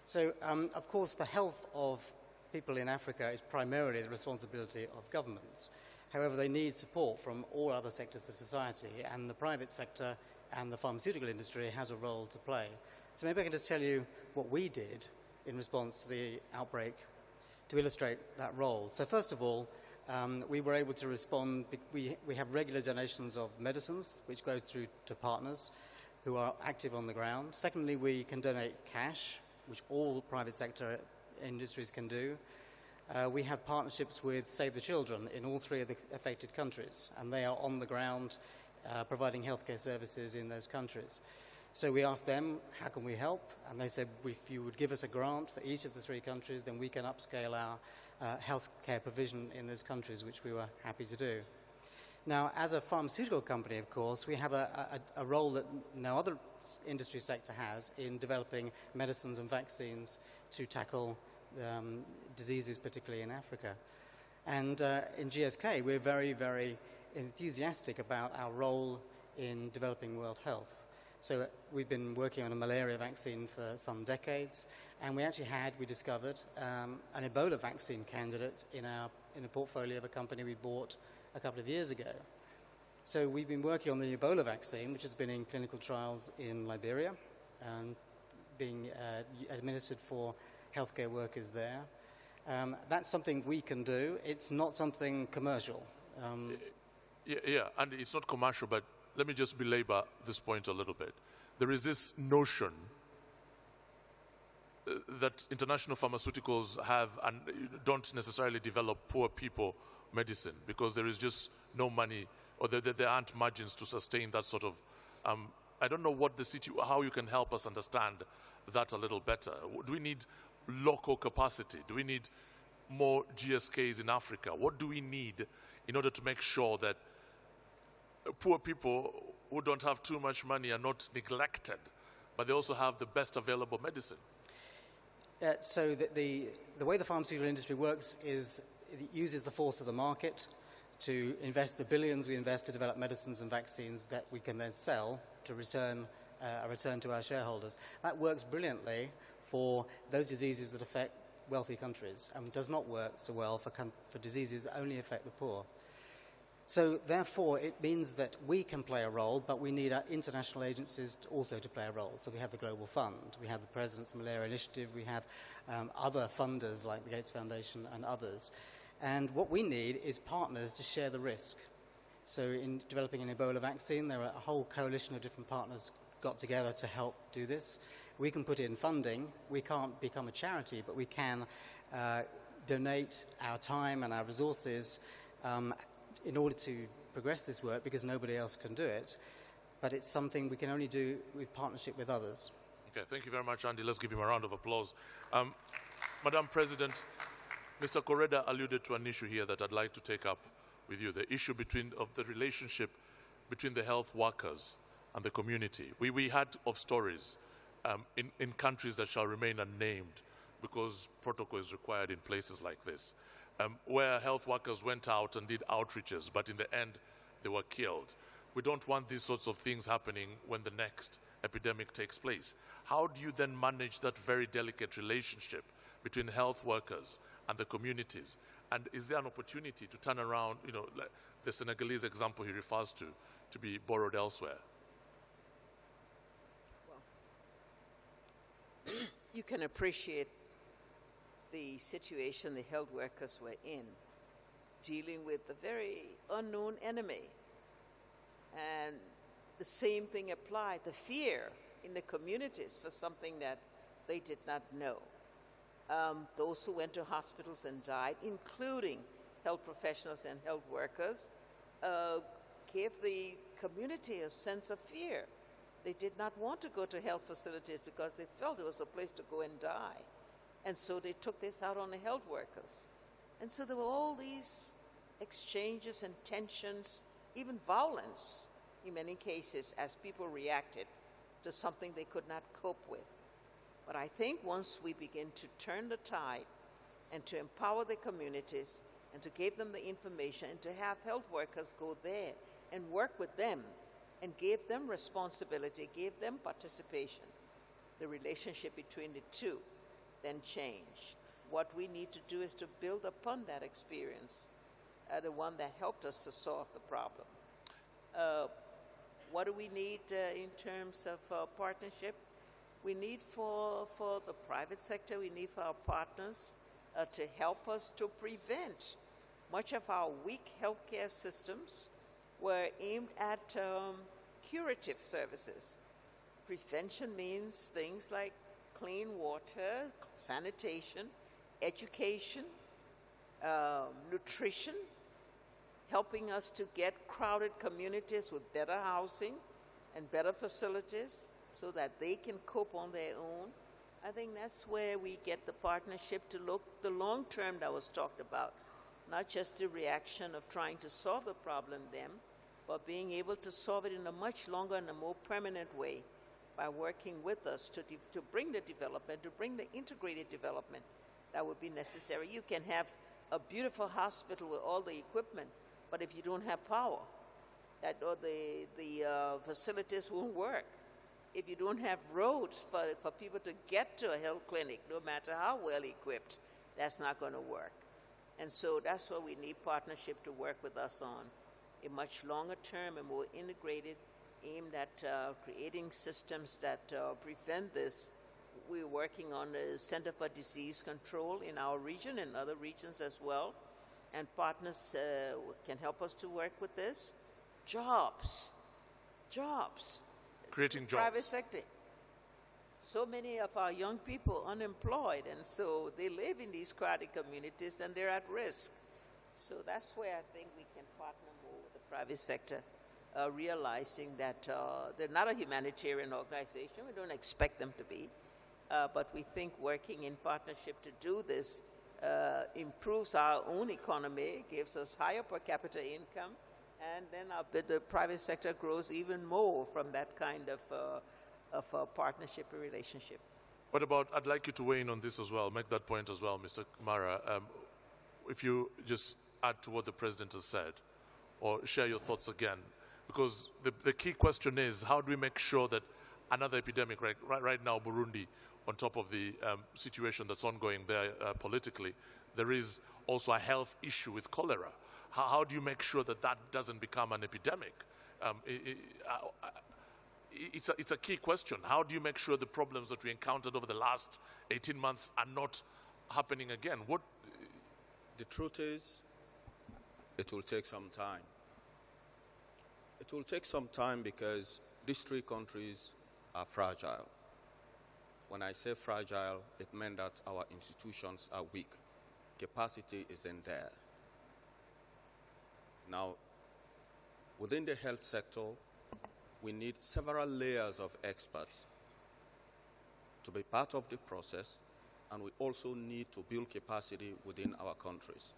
So, of course, the health of people in Africa is primarily the responsibility of governments. However, they need support from all other sectors of society, and the private sector and the pharmaceutical industry has a role to play. So maybe I can just tell you what we did in response to the outbreak to illustrate that role. So first of all, we were able to respond. We have regular donations of medicines, which go through to partners who are active on the ground. Secondly, we can donate cash, which all private sector industries can do. We have partnerships with Save the Children in all three of the affected countries, and they are on the ground providing healthcare services in those countries. So we asked them, how can we help? And they said, if you would give us a grant for each of the three countries, then we can upscale our healthcare provision in those countries, which we were happy to do. Now, as a pharmaceutical company, of course, we have a role that no other industry sector has in developing medicines and vaccines to tackle diseases, particularly in Africa. And in GSK, we're very, very enthusiastic about our role in developing world health. So we've been working on a malaria vaccine for some decades, and we discovered an Ebola vaccine candidate in a portfolio of a company we bought a couple of years ago. So we've been working on the Ebola vaccine, which has been in clinical trials in Liberia, and being administered for healthcare workers there. That's something we can do. It's not something commercial. Yeah, and it's not commercial, but let me just belabor this point a little bit. There is this notion that international pharmaceuticals have and don't necessarily develop poor people medicine because there is just no money or there aren't margins to sustain that sort of. I don't know how you can help us understand that a little better. Do we need local capacity? Do we need more GSKs in Africa? What do we need in order to make sure that poor people who don't have too much money are not neglected, but they also have the best available medicine? So the way the pharmaceutical industry works is it uses the force of the market to invest the billions we invest to develop medicines and vaccines that we can then sell to return a return to our shareholders. That works brilliantly for those diseases that affect wealthy countries and does not work so well for diseases that only affect the poor. So therefore, it means that we can play a role, but we need our international agencies also to play a role. So we have the Global Fund, we have the President's Malaria Initiative, we have other funders like the Gates Foundation and others. And what we need is partners to share the risk. So in developing an Ebola vaccine, there are a whole coalition of different partners got together to help do this. We can put in funding. We can't become a charity, but we can donate our time and our resources in order to progress this work because nobody else can do it. But it's something we can only do with partnership with others. Okay, thank you very much, Andy. Let's give him a round of applause. Madam President, Mr. Koreda alluded to an issue here that I'd like to take up with you, the issue of the relationship between the health workers and the community. We had of stories in countries that shall remain unnamed because protocol is required in places like this, where health workers went out and did outreaches, but in the end, they were killed. We don't want these sorts of things happening when the next epidemic takes place. How do you then manage that very delicate relationship between health workers and the communities? And is there an opportunity to turn around, you know, like the Senegalese example he refers to be borrowed elsewhere? Well, you can appreciate the situation the health workers were in, dealing with a very unknown enemy. And the same thing applied, the fear in the communities for something that they did not know. Those who went to hospitals and died, including health professionals and health workers, gave the community a sense of fear. They did not want to go to health facilities because they felt it was a place to go and die. And so they took this out on the health workers. And so there were all these exchanges and tensions, even violence in many cases, as people reacted to something they could not cope with. But I think once we begin to turn the tide and to empower the communities and to give them the information and to have health workers go there and work with them and give them responsibility, give them participation, the relationship between the two then change. What we need to do is to build upon that experience, the one that helped us to solve the problem. What do we need in terms of partnership? We need for the private sector, we need for our partners to help us to prevent. Much of our weak healthcare systems were aimed at curative services. Prevention means things like clean water, sanitation, education, nutrition, helping us to get crowded communities with better housing and better facilities so that they can cope on their own. I think that's where we get the partnership to look the long term that was talked about, not just the reaction of trying to solve the problem then, but being able to solve it in a much longer and a more permanent way by working with us to bring the development, to bring the integrated development that would be necessary. You can have a beautiful hospital with all the equipment, but if you don't have power, the facilities won't work. If you don't have roads for people to get to a health clinic, no matter how well equipped, that's not going to work. And so that's what we need partnership to work with us on, a much longer term and more integrated, aimed at creating systems that prevent this. We're working on the Center for Disease Control in our region and other regions as well. And partners can help us to work with this. Jobs. Creating jobs. Private sector. So many of our young people unemployed, and so they live in these crowded communities and they're at risk. So that's where I think we can partner more with the private sector, realizing that they're not a humanitarian organization. We don't expect them to be. But we think working in partnership to do this improves our own economy, gives us higher per capita income, and then the private sector grows even more from that kind of partnership and relationship. What about, I'd like you to weigh in on this as well, make that point as well, Mr. Mara. If you just add to what the President has said, or share your thoughts again, because the key question is, how do we make sure that another epidemic, right now, Burundi, on top of the situation that's ongoing there politically, there is also a health issue with cholera. How do you make sure that that doesn't become an epidemic? It's a key question. How do you make sure the problems that we encountered over the last 18 months are not happening again? The truth is, it will take some time. It will take some time because these three countries are fragile. When I say fragile, it meant that our institutions are weak. Capacity isn't there. Now, within the health sector, we need several layers of experts to be part of the process, and we also need to build capacity within our countries.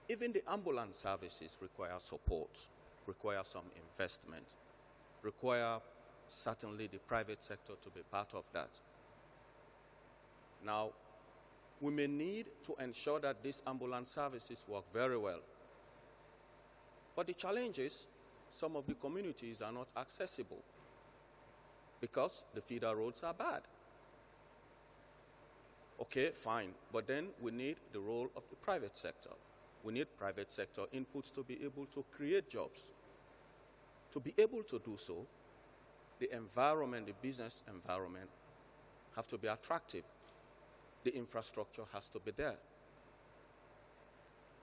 Even the ambulance services require support. require some investment, require certainly the private sector to be part of that. Now, we may need to ensure that these ambulance services work very well. But the challenge is some of the communities are not accessible because the feeder roads are bad. Okay, fine, but then we need the role of the private sector. We need private sector inputs to be able to create jobs. To be able to do so, the environment, the business environment, have to be attractive. The infrastructure has to be there.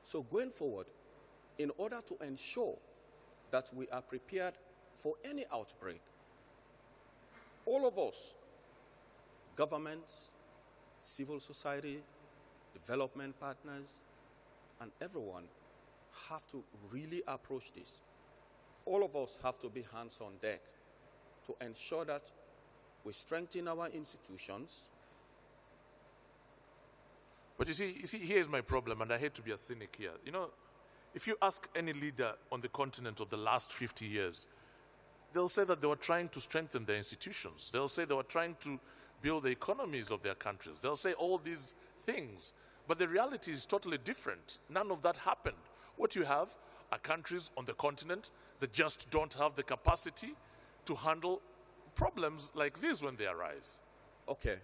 So going forward, in order to ensure that we are prepared for any outbreak, all of us, governments, civil society, development partners, and everyone have to really approach this. All of us have to be hands on deck to ensure that we strengthen our institutions. But you see, here's my problem, and I hate to be a cynic here. You know, if you ask any leader on the continent of the last 50 years, they'll say that they were trying to strengthen their institutions. They'll say they were trying to build the economies of their countries. They'll say all these things. But the reality is totally different. None of that happened. What you have are countries on the continent that just don't have the capacity to handle problems like this when they arise. Okay,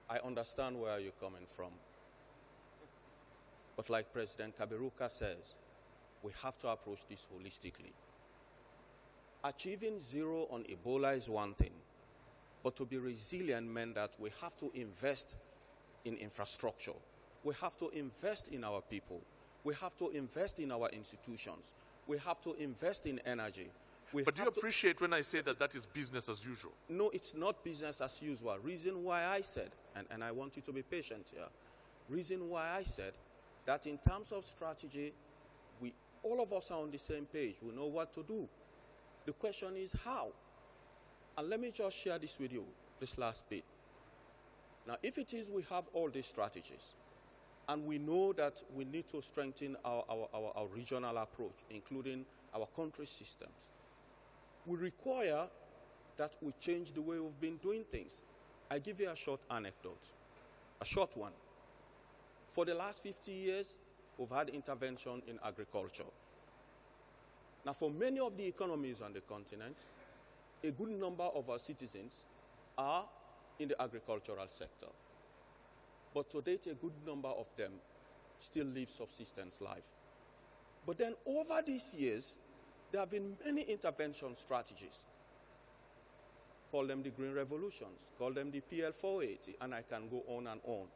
I understand where you're coming from. But like President Kaberuka says, we have to approach this holistically. Achieving zero on Ebola is one thing, but to be resilient meant that we have to invest in infrastructure. We have to invest in our people. We have to invest in our institutions. We have to invest in energy. But do you appreciate when I say that that is business as usual? No, it's not business as usual. Reason why I said, and I want you to be patient here, reason why I said that in terms of strategy, all of us are on the same page. We know what to do. The question is how. And let me just share this with you, this last bit. Now, if it is we have all these strategies, and we know that we need to strengthen our regional approach, including our country systems, we require that we change the way we've been doing things. I give you a short anecdote, a short one. For the last 50 years, we've had intervention in agriculture. Now, for many of the economies on the continent, a good number of our citizens are in the agricultural sector. But to date, a good number of them still live subsistence life. But then over these years, there have been many intervention strategies. Call them the Green Revolutions, call them the PL 480, and I can go on and on.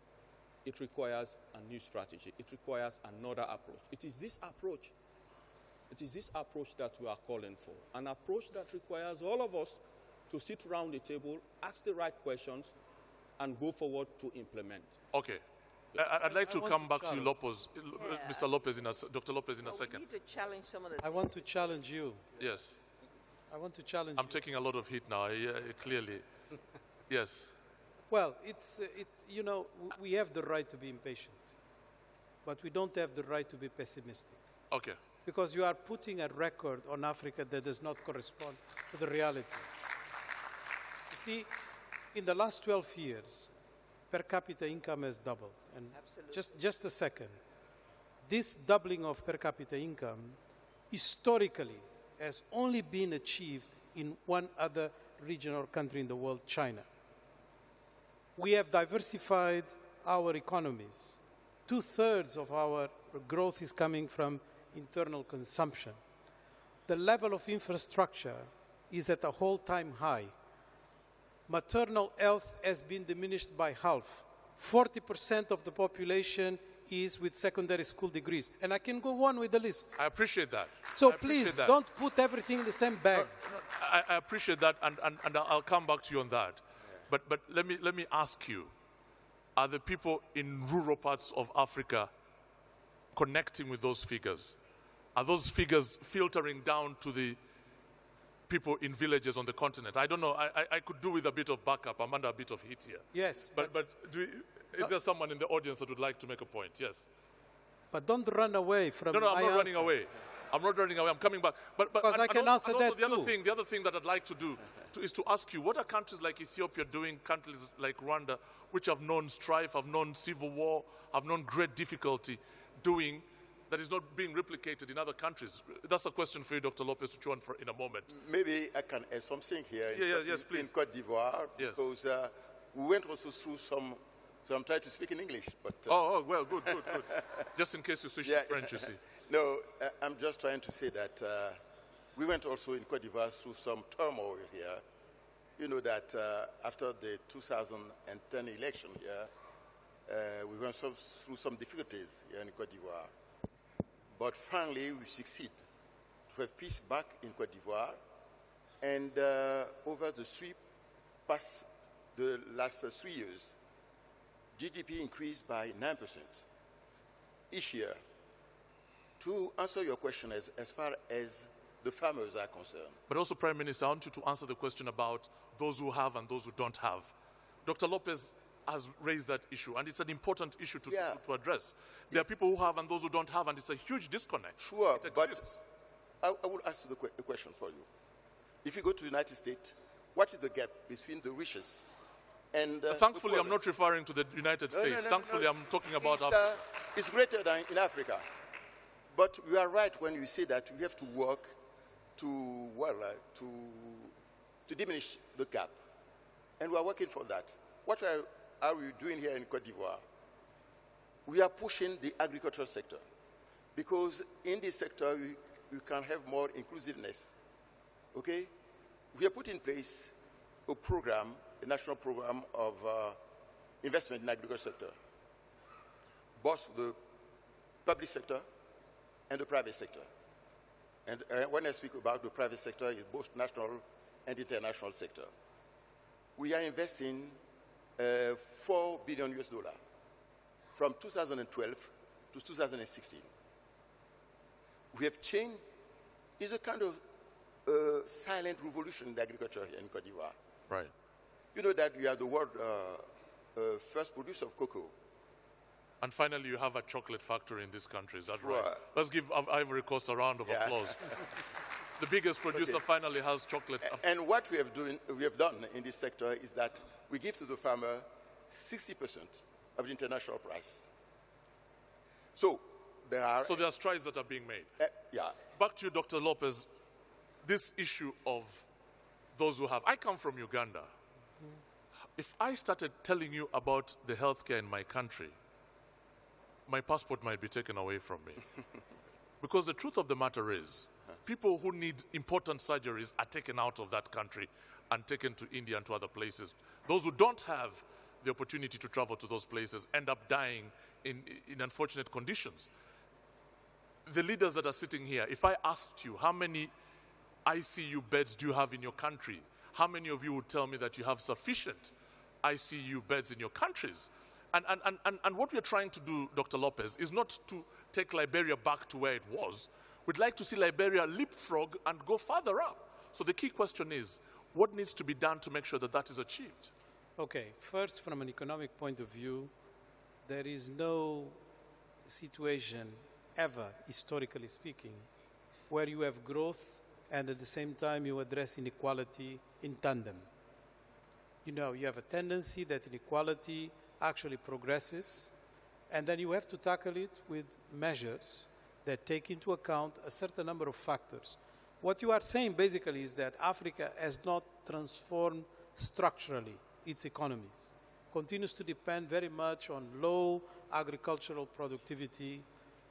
It requires a new strategy. It requires another approach. It is this approach that we are calling for. An approach that requires all of us to sit around the table, ask the right questions, and go forward to implement. Okay. I'd like to come back to you, Lopez, Mr. Lopez, Dr. Lopez, in a second. We need to challenge some of the... I want to challenge you. Yes. I want to challenge I'm taking a lot of heat now, clearly. Yes. Well, you know, we have the right to be impatient, but we don't have the right to be pessimistic. Okay. Because you are putting a record on Africa that does not correspond to the reality. You see, in the last 12 years, per capita income has doubled. And just a second. This doubling of per capita income historically has only been achieved in one other region or country in the world, China. We have diversified our economies. 2/3 of our growth is coming from internal consumption. The level of infrastructure is at a whole-time high. Maternal health has been diminished by half. 40% of the population is with secondary school degrees. And I can go on with the list. I appreciate that. So please, don't put everything in the same bag. I appreciate that, and I'll come back to you on that. But let me ask you, are the people in rural parts of Africa connecting with those figures? Are those figures filtering down to the people in villages on the continent? I don't know. I could do with a bit of backup. I'm under a bit of heat here. Yes. But is there someone in the audience that would like to make a point? Yes. But don't run away from No, I'm not running away. I'm not running away. I'm coming back. Because I can answer that the too. The other thing that I'd like to do is to ask you, what are countries like Ethiopia doing, countries like Rwanda, which have known strife, have known civil war, have known great difficulty, doing that is not being replicated in other countries? That's a question for you, Dr. Lopez, to chew on for in a moment. Maybe I can add something here yes, please. in Côte d'Ivoire, Yes. because we went also through some, so I'm trying to speak in English. But well, good. Just in case you switch to French, you see. No, I'm just trying to say that we went also in Côte d'Ivoire through some turmoil here. You know that after the 2010 election here, we went through some difficulties here in Côte d'Ivoire. But finally, we succeed to have peace back in Côte d'Ivoire. And over the last 3 years, GDP increased by 9% each year. To answer your question as far as the farmers are concerned. But also, Prime Minister, I want you to answer the question about those who have and those who don't have. Dr. Lopez has raised that issue, and it's an important issue to address. There are people who have and those who don't have, and it's a huge disconnect. Sure, but I will ask the question for you. If you go to the United States, what is the gap between the richest and thankfully, I'm not referring to the United States. Thankfully, I'm talking about Africa. It's greater than in Africa. But you are right when you say that we have to work to diminish the gap. And we are working for that. What are we doing here in Côte d'Ivoire? We are pushing the agricultural sector, because in this sector we can have more inclusiveness. Okay? We have put in place a program, a national program of investment in the agricultural sector, both the public sector and the private sector. And when I speak about the private sector, it's both national and international sector. We are investing $4 billion from 2012 to 2016. We have changed. It's a kind of silent revolution in agriculture here in Côte d'Ivoire. Right. You know that we are the world first producer of cocoa. And finally, you have a chocolate factory in this country, is that right? Let's give Ivory Coast a round of applause. The biggest producer finally has chocolate. And what we have done in this sector is that we give to the farmer 60% of the international price. So there are strides that are being made. Back to you, Dr. Lopez. This issue of those who have. I come from Uganda. If I started telling you about the healthcare in my country, my passport might be taken away from me. Because the truth of the matter is, people who need important surgeries are taken out of that country and taken to India and to other places. Those who don't have the opportunity to travel to those places end up dying in unfortunate conditions. The leaders that are sitting here, if I asked you how many ICU beds do you have in your country, how many of you would tell me that you have sufficient ICU beds in your countries? And what we're trying to do, Dr. Lopez, is not to take Liberia back to where it was. We'd like to see Liberia leapfrog and go further up. So the key question is, what needs to be done to make sure that that is achieved? Okay, first, from an economic point of view, there is no situation ever, historically speaking, where you have growth and at the same time you address inequality in tandem. You know, you have a tendency that inequality actually progresses, and then you have to tackle it with measures that take into account a certain number of factors. What you are saying basically is that Africa has not transformed structurally its economies, continues to depend very much on low agricultural productivity,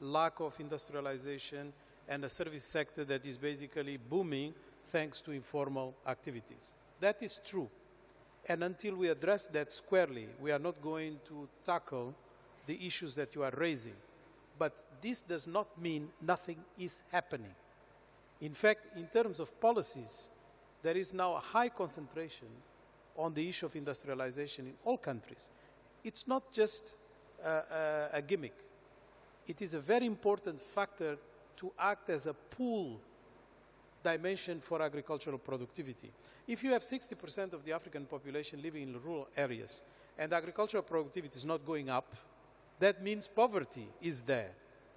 lack of industrialization, and a service sector that is basically booming thanks to informal activities. That is true. And until we address that squarely, we are not going to tackle the issues that you are raising. But this does not mean nothing is happening. In fact, in terms of policies, there is now a high concentration on the issue of industrialization in all countries. It's not just a gimmick. It is a very important factor to act as a pull dimension for agricultural productivity. If you have 60% of the African population living in rural areas and agricultural productivity is not going up, that means poverty is there.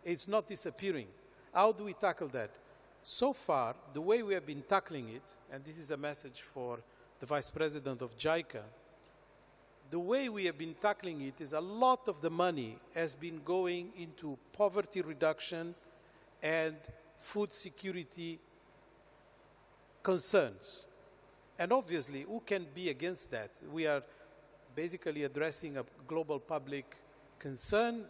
It's not disappearing. how do we tackle that? So far, the way we have been tackling it, and this is a message for the Vice President of JICA, the way we have been tackling it is a lot of the money has been going into poverty reduction and food security concerns. And obviously, who can be against that? We are basically addressing a global public concern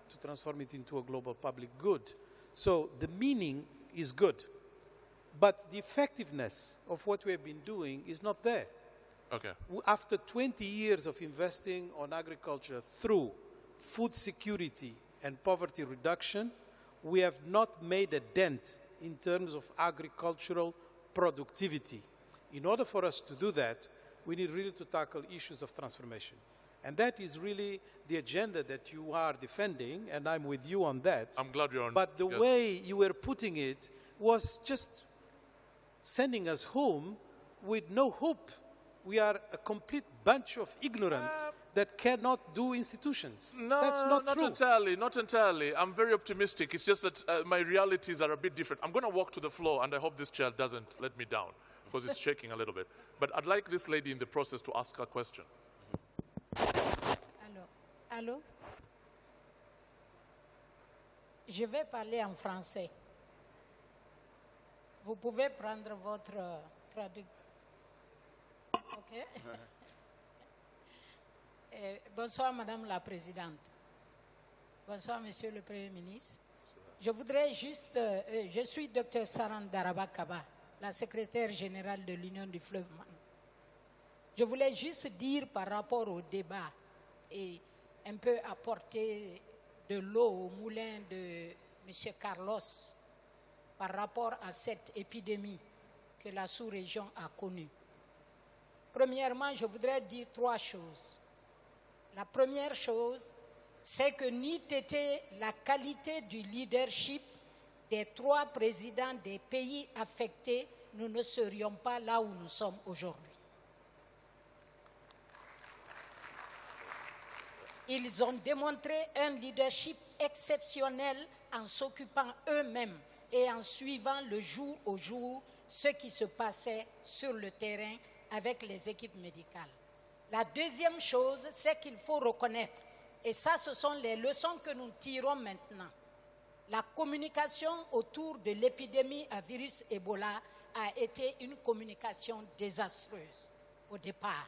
to transform it into a global public good. So the meaning is good. But the effectiveness of what we have been doing is not there. Okay. After 20 years of investing on agriculture through food security and poverty reduction, we have not made a dent in terms of agricultural productivity. In order for us to do that, we need really to tackle issues of transformation. And that is really the agenda that you are defending, and I'm with you on that. I'm glad you're on. But the way you were putting it was just sending us home with no hope. We are a complete bunch of ignorance that cannot do institutions. No, that's not true. Entirely, not entirely. I'm very optimistic. It's just that my realities are a bit different. I'm going to walk to the floor, and I hope this chair doesn't let me down, because it's shaking a little bit. But I'd like this lady in the process to ask her question. Allô? Je vais parler en français. Vous pouvez prendre votre traducteur. OK? Bonsoir, Madame la Présidente. Bonsoir, Monsieur le Premier ministre. Je voudrais juste... je suis Dr Saran Darabakaba, la secrétaire générale de l'Union du fleuve Man. Je voulais juste dire par rapport au débat et un peu apporter de l'eau au moulin de M. Carlos par rapport à cette épidémie que la sous-région a connue. Premièrement, je voudrais dire 3 choses. La première chose, c'est que n'eût été la qualité du leadership des 3 présidents des pays affectés, nous ne serions pas là où nous sommes aujourd'hui. Ils ont démontré un leadership exceptionnel en s'occupant eux-mêmes et en suivant le jour au jour ce qui se passait sur le terrain avec les équipes médicales. La deuxième chose, c'est qu'il faut reconnaître, et ça, ce sont les leçons que nous tirons maintenant. La communication autour de l'épidémie à virus Ebola a été une communication désastreuse au départ.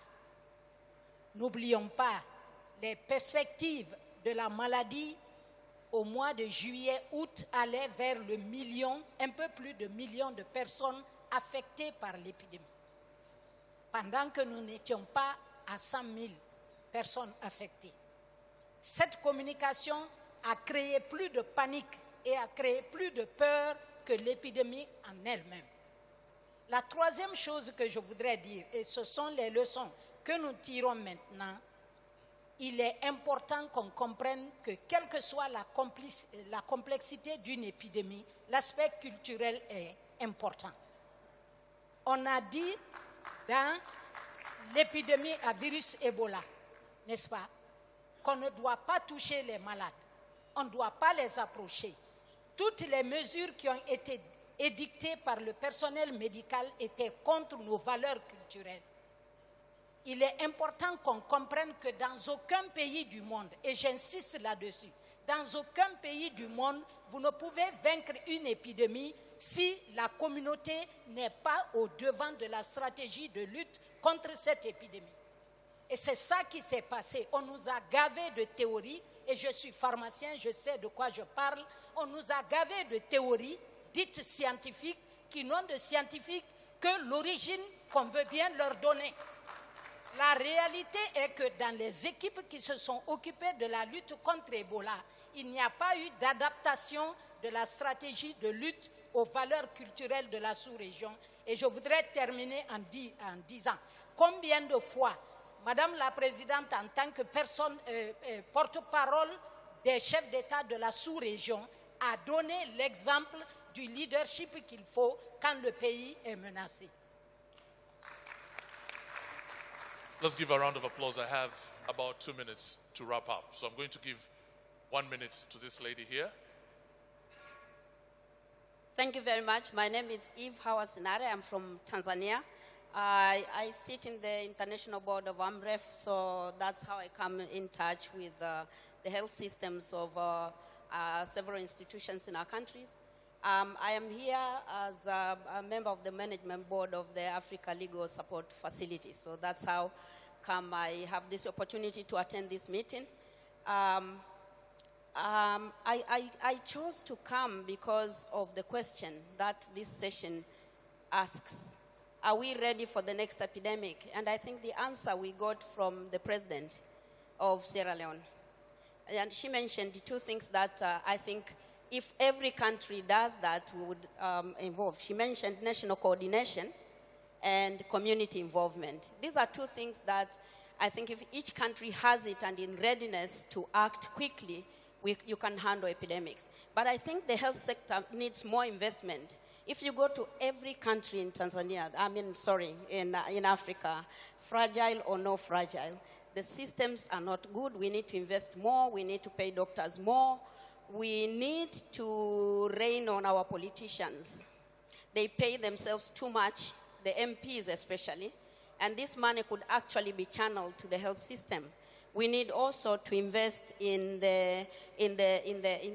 N'oublions pas les perspectives de la maladie au mois de juillet-août allaient vers le million, un peu plus de millions de personnes affectées par l'épidémie. Pendant que nous n'étions pas à 100 000 personnes affectées. Cette communication a créé plus de panique et a créé plus de peur que l'épidémie en elle-même. La troisième chose que je voudrais dire, et ce sont les leçons que nous tirons maintenant, il est important qu'on comprenne que quelle que soit la complexité d'une épidémie, l'aspect culturel est important. On a dit dans l'épidémie à virus Ebola, n'est-ce pas, qu'on ne doit pas toucher les malades, on ne doit pas les approcher. Toutes les mesures qui ont été édictées par le personnel médical étaient contre nos valeurs culturelles. Il est important qu'on comprenne que dans aucun pays du monde, et j'insiste là-dessus, dans aucun pays du monde, vous ne pouvez vaincre une épidémie si la communauté n'est pas au devant de la stratégie de lutte contre cette épidémie. Et c'est ça qui s'est passé. On nous a gavés de théories, et je suis pharmacien, je sais de quoi je parle, on nous a gavés de théories dites scientifiques qui n'ont de scientifique que l'origine qu'on veut bien leur donner. La réalité est que dans les équipes qui se sont occupées de la lutte contre Ebola, il n'y a pas eu d'adaptation de la stratégie de lutte aux valeurs culturelles de la sous-région. Et je voudrais terminer en disant combien de fois, Madame la Présidente, en tant que personne porte-parole des chefs d'État de la sous-région, a donné l'exemple du leadership qu'il faut quand le pays est menacé. Let's give a round of applause. I have about 2 minutes to wrap up. So I'm going to give 1 minute to this lady here. Thank you very much. My name is Eve Hawasinare. I'm from Tanzania. I sit in the International Board of AMREF, so that's how I come in touch with the health systems of several institutions in our countries. I am here as a member of the management board of the Africa Legal Support Facility, so that's how come I have this opportunity to attend this meeting. I chose to come because of the question that this session asks. Are we ready for the next epidemic? And I think the answer we got from the president of Sierra Leone. And she mentioned two things that I think if every country does that, we would involve. She mentioned national coordination and community involvement. These are two things that I think if each country has it and in readiness to act quickly, you can handle epidemics. But I think the health sector needs more investment. If you go to every country in Tanzania, in Africa, fragile or no fragile, the systems are not good. We need to invest more. We need to pay doctors more. We need to rein on our politicians. They pay themselves too much, the MPs especially, and this money could actually be channeled to the health system. We need also to invest in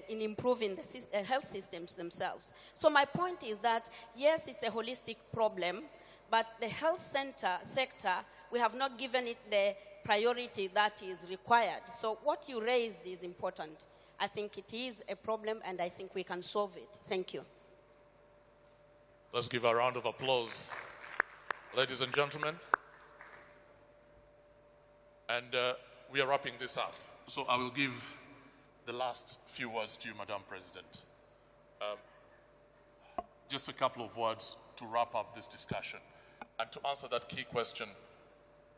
improving the health systems themselves. So my point is that, yes, it's a holistic problem, but the health sector, we have not given it the priority that is required. So what you raised is important. I think it is a problem, and I think we can solve it. Thank you. Let's give a round of applause, ladies and gentlemen. And we are wrapping this up. So I will give the last few words to you, Madam President. Just a couple of words to wrap up this discussion. And to answer that key question,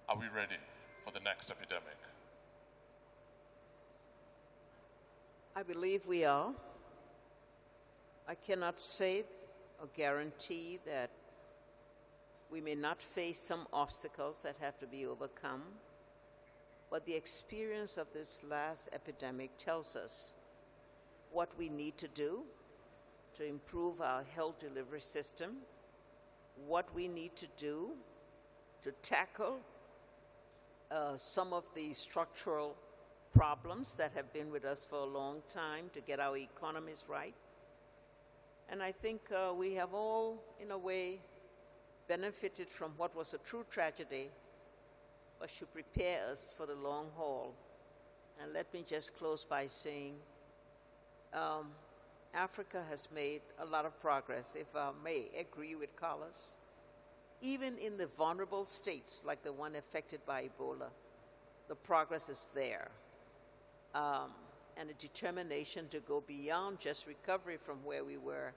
are we ready for the next epidemic? I believe we are. I cannot say or guarantee that we may not face some obstacles that have to be overcome. But the experience of this last epidemic tells us what we need to do to improve our health delivery system, what we need to do to tackle some of the structural problems that have been with us for a long time to get our economies right. And I think we have all, in a way, benefited from what was a true tragedy, but should prepare us for the long haul. And let me just close by saying Africa has made a lot of progress, if I may agree with Carlos. Even in the vulnerable states, like the one affected by Ebola, the progress is there. And a determination to go beyond just recovery from where we were,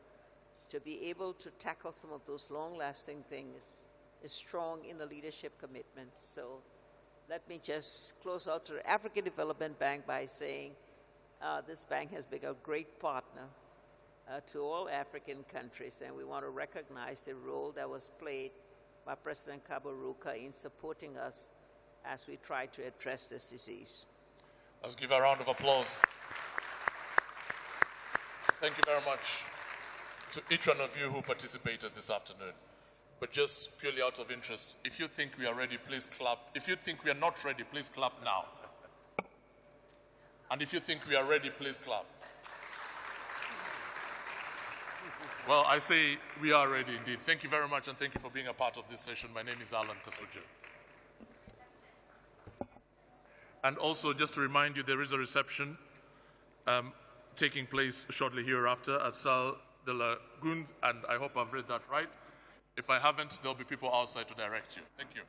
to be able to tackle some of those long-lasting things is strong in the leadership commitment. So let me just close out to the African Development Bank by saying this bank has been a great partner to all African countries, and we want to recognize the role that was played by President Kaberuka in supporting us as we try to address this disease. Let's give a round of applause. Thank you very much to each one of you who participated this afternoon. But just purely out of interest, if you think we are ready, please clap. If you think we are not ready, please clap now. And if you think we are ready, please clap. Well, I say we are ready indeed. Thank you very much, and thank you for being a part of this session. My name is Alan Kasuje. And also, just to remind you, there is a reception taking place shortly hereafter at Salle de la Gunde, and I hope I've read that right. If I haven't, there'll be people outside to direct you. Thank you.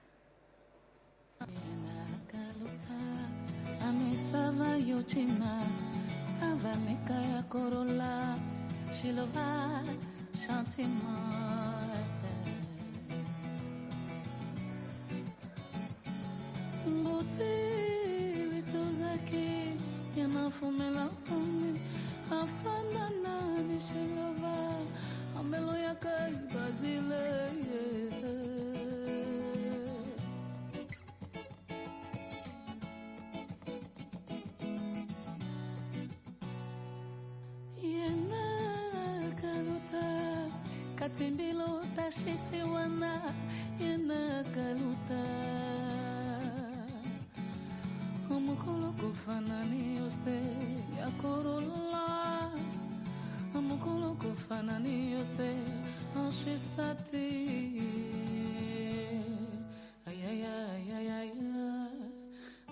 Yena kaluta timbilo tashisi wana ina kaluta umukolo kufanani yose ya korola umukolo kufanani yose anshisati ayaya ayaya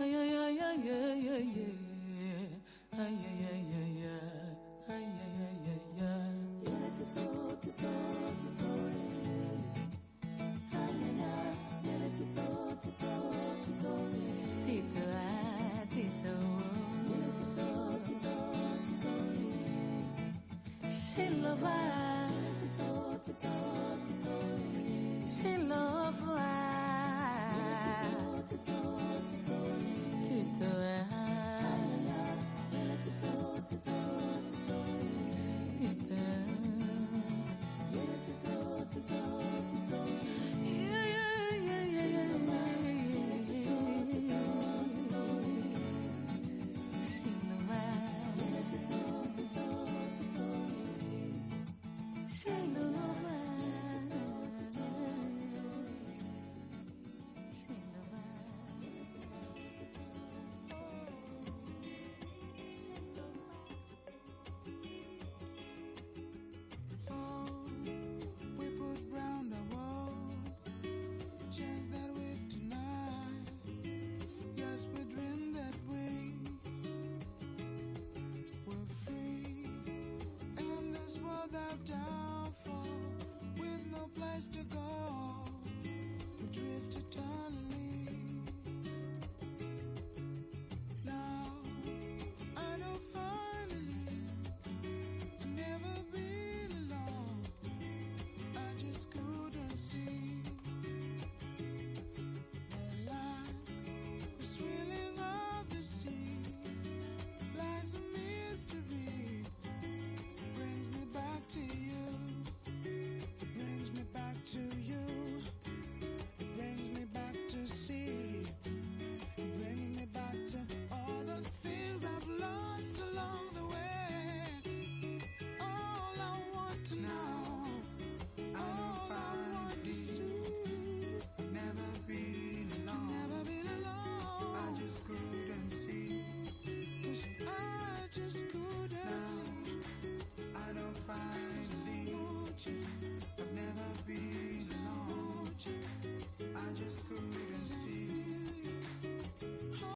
ayaya ayaya ayaya ayaya tito tito tito ayaya yele tito tito tito tito tito yele tito tito tito she love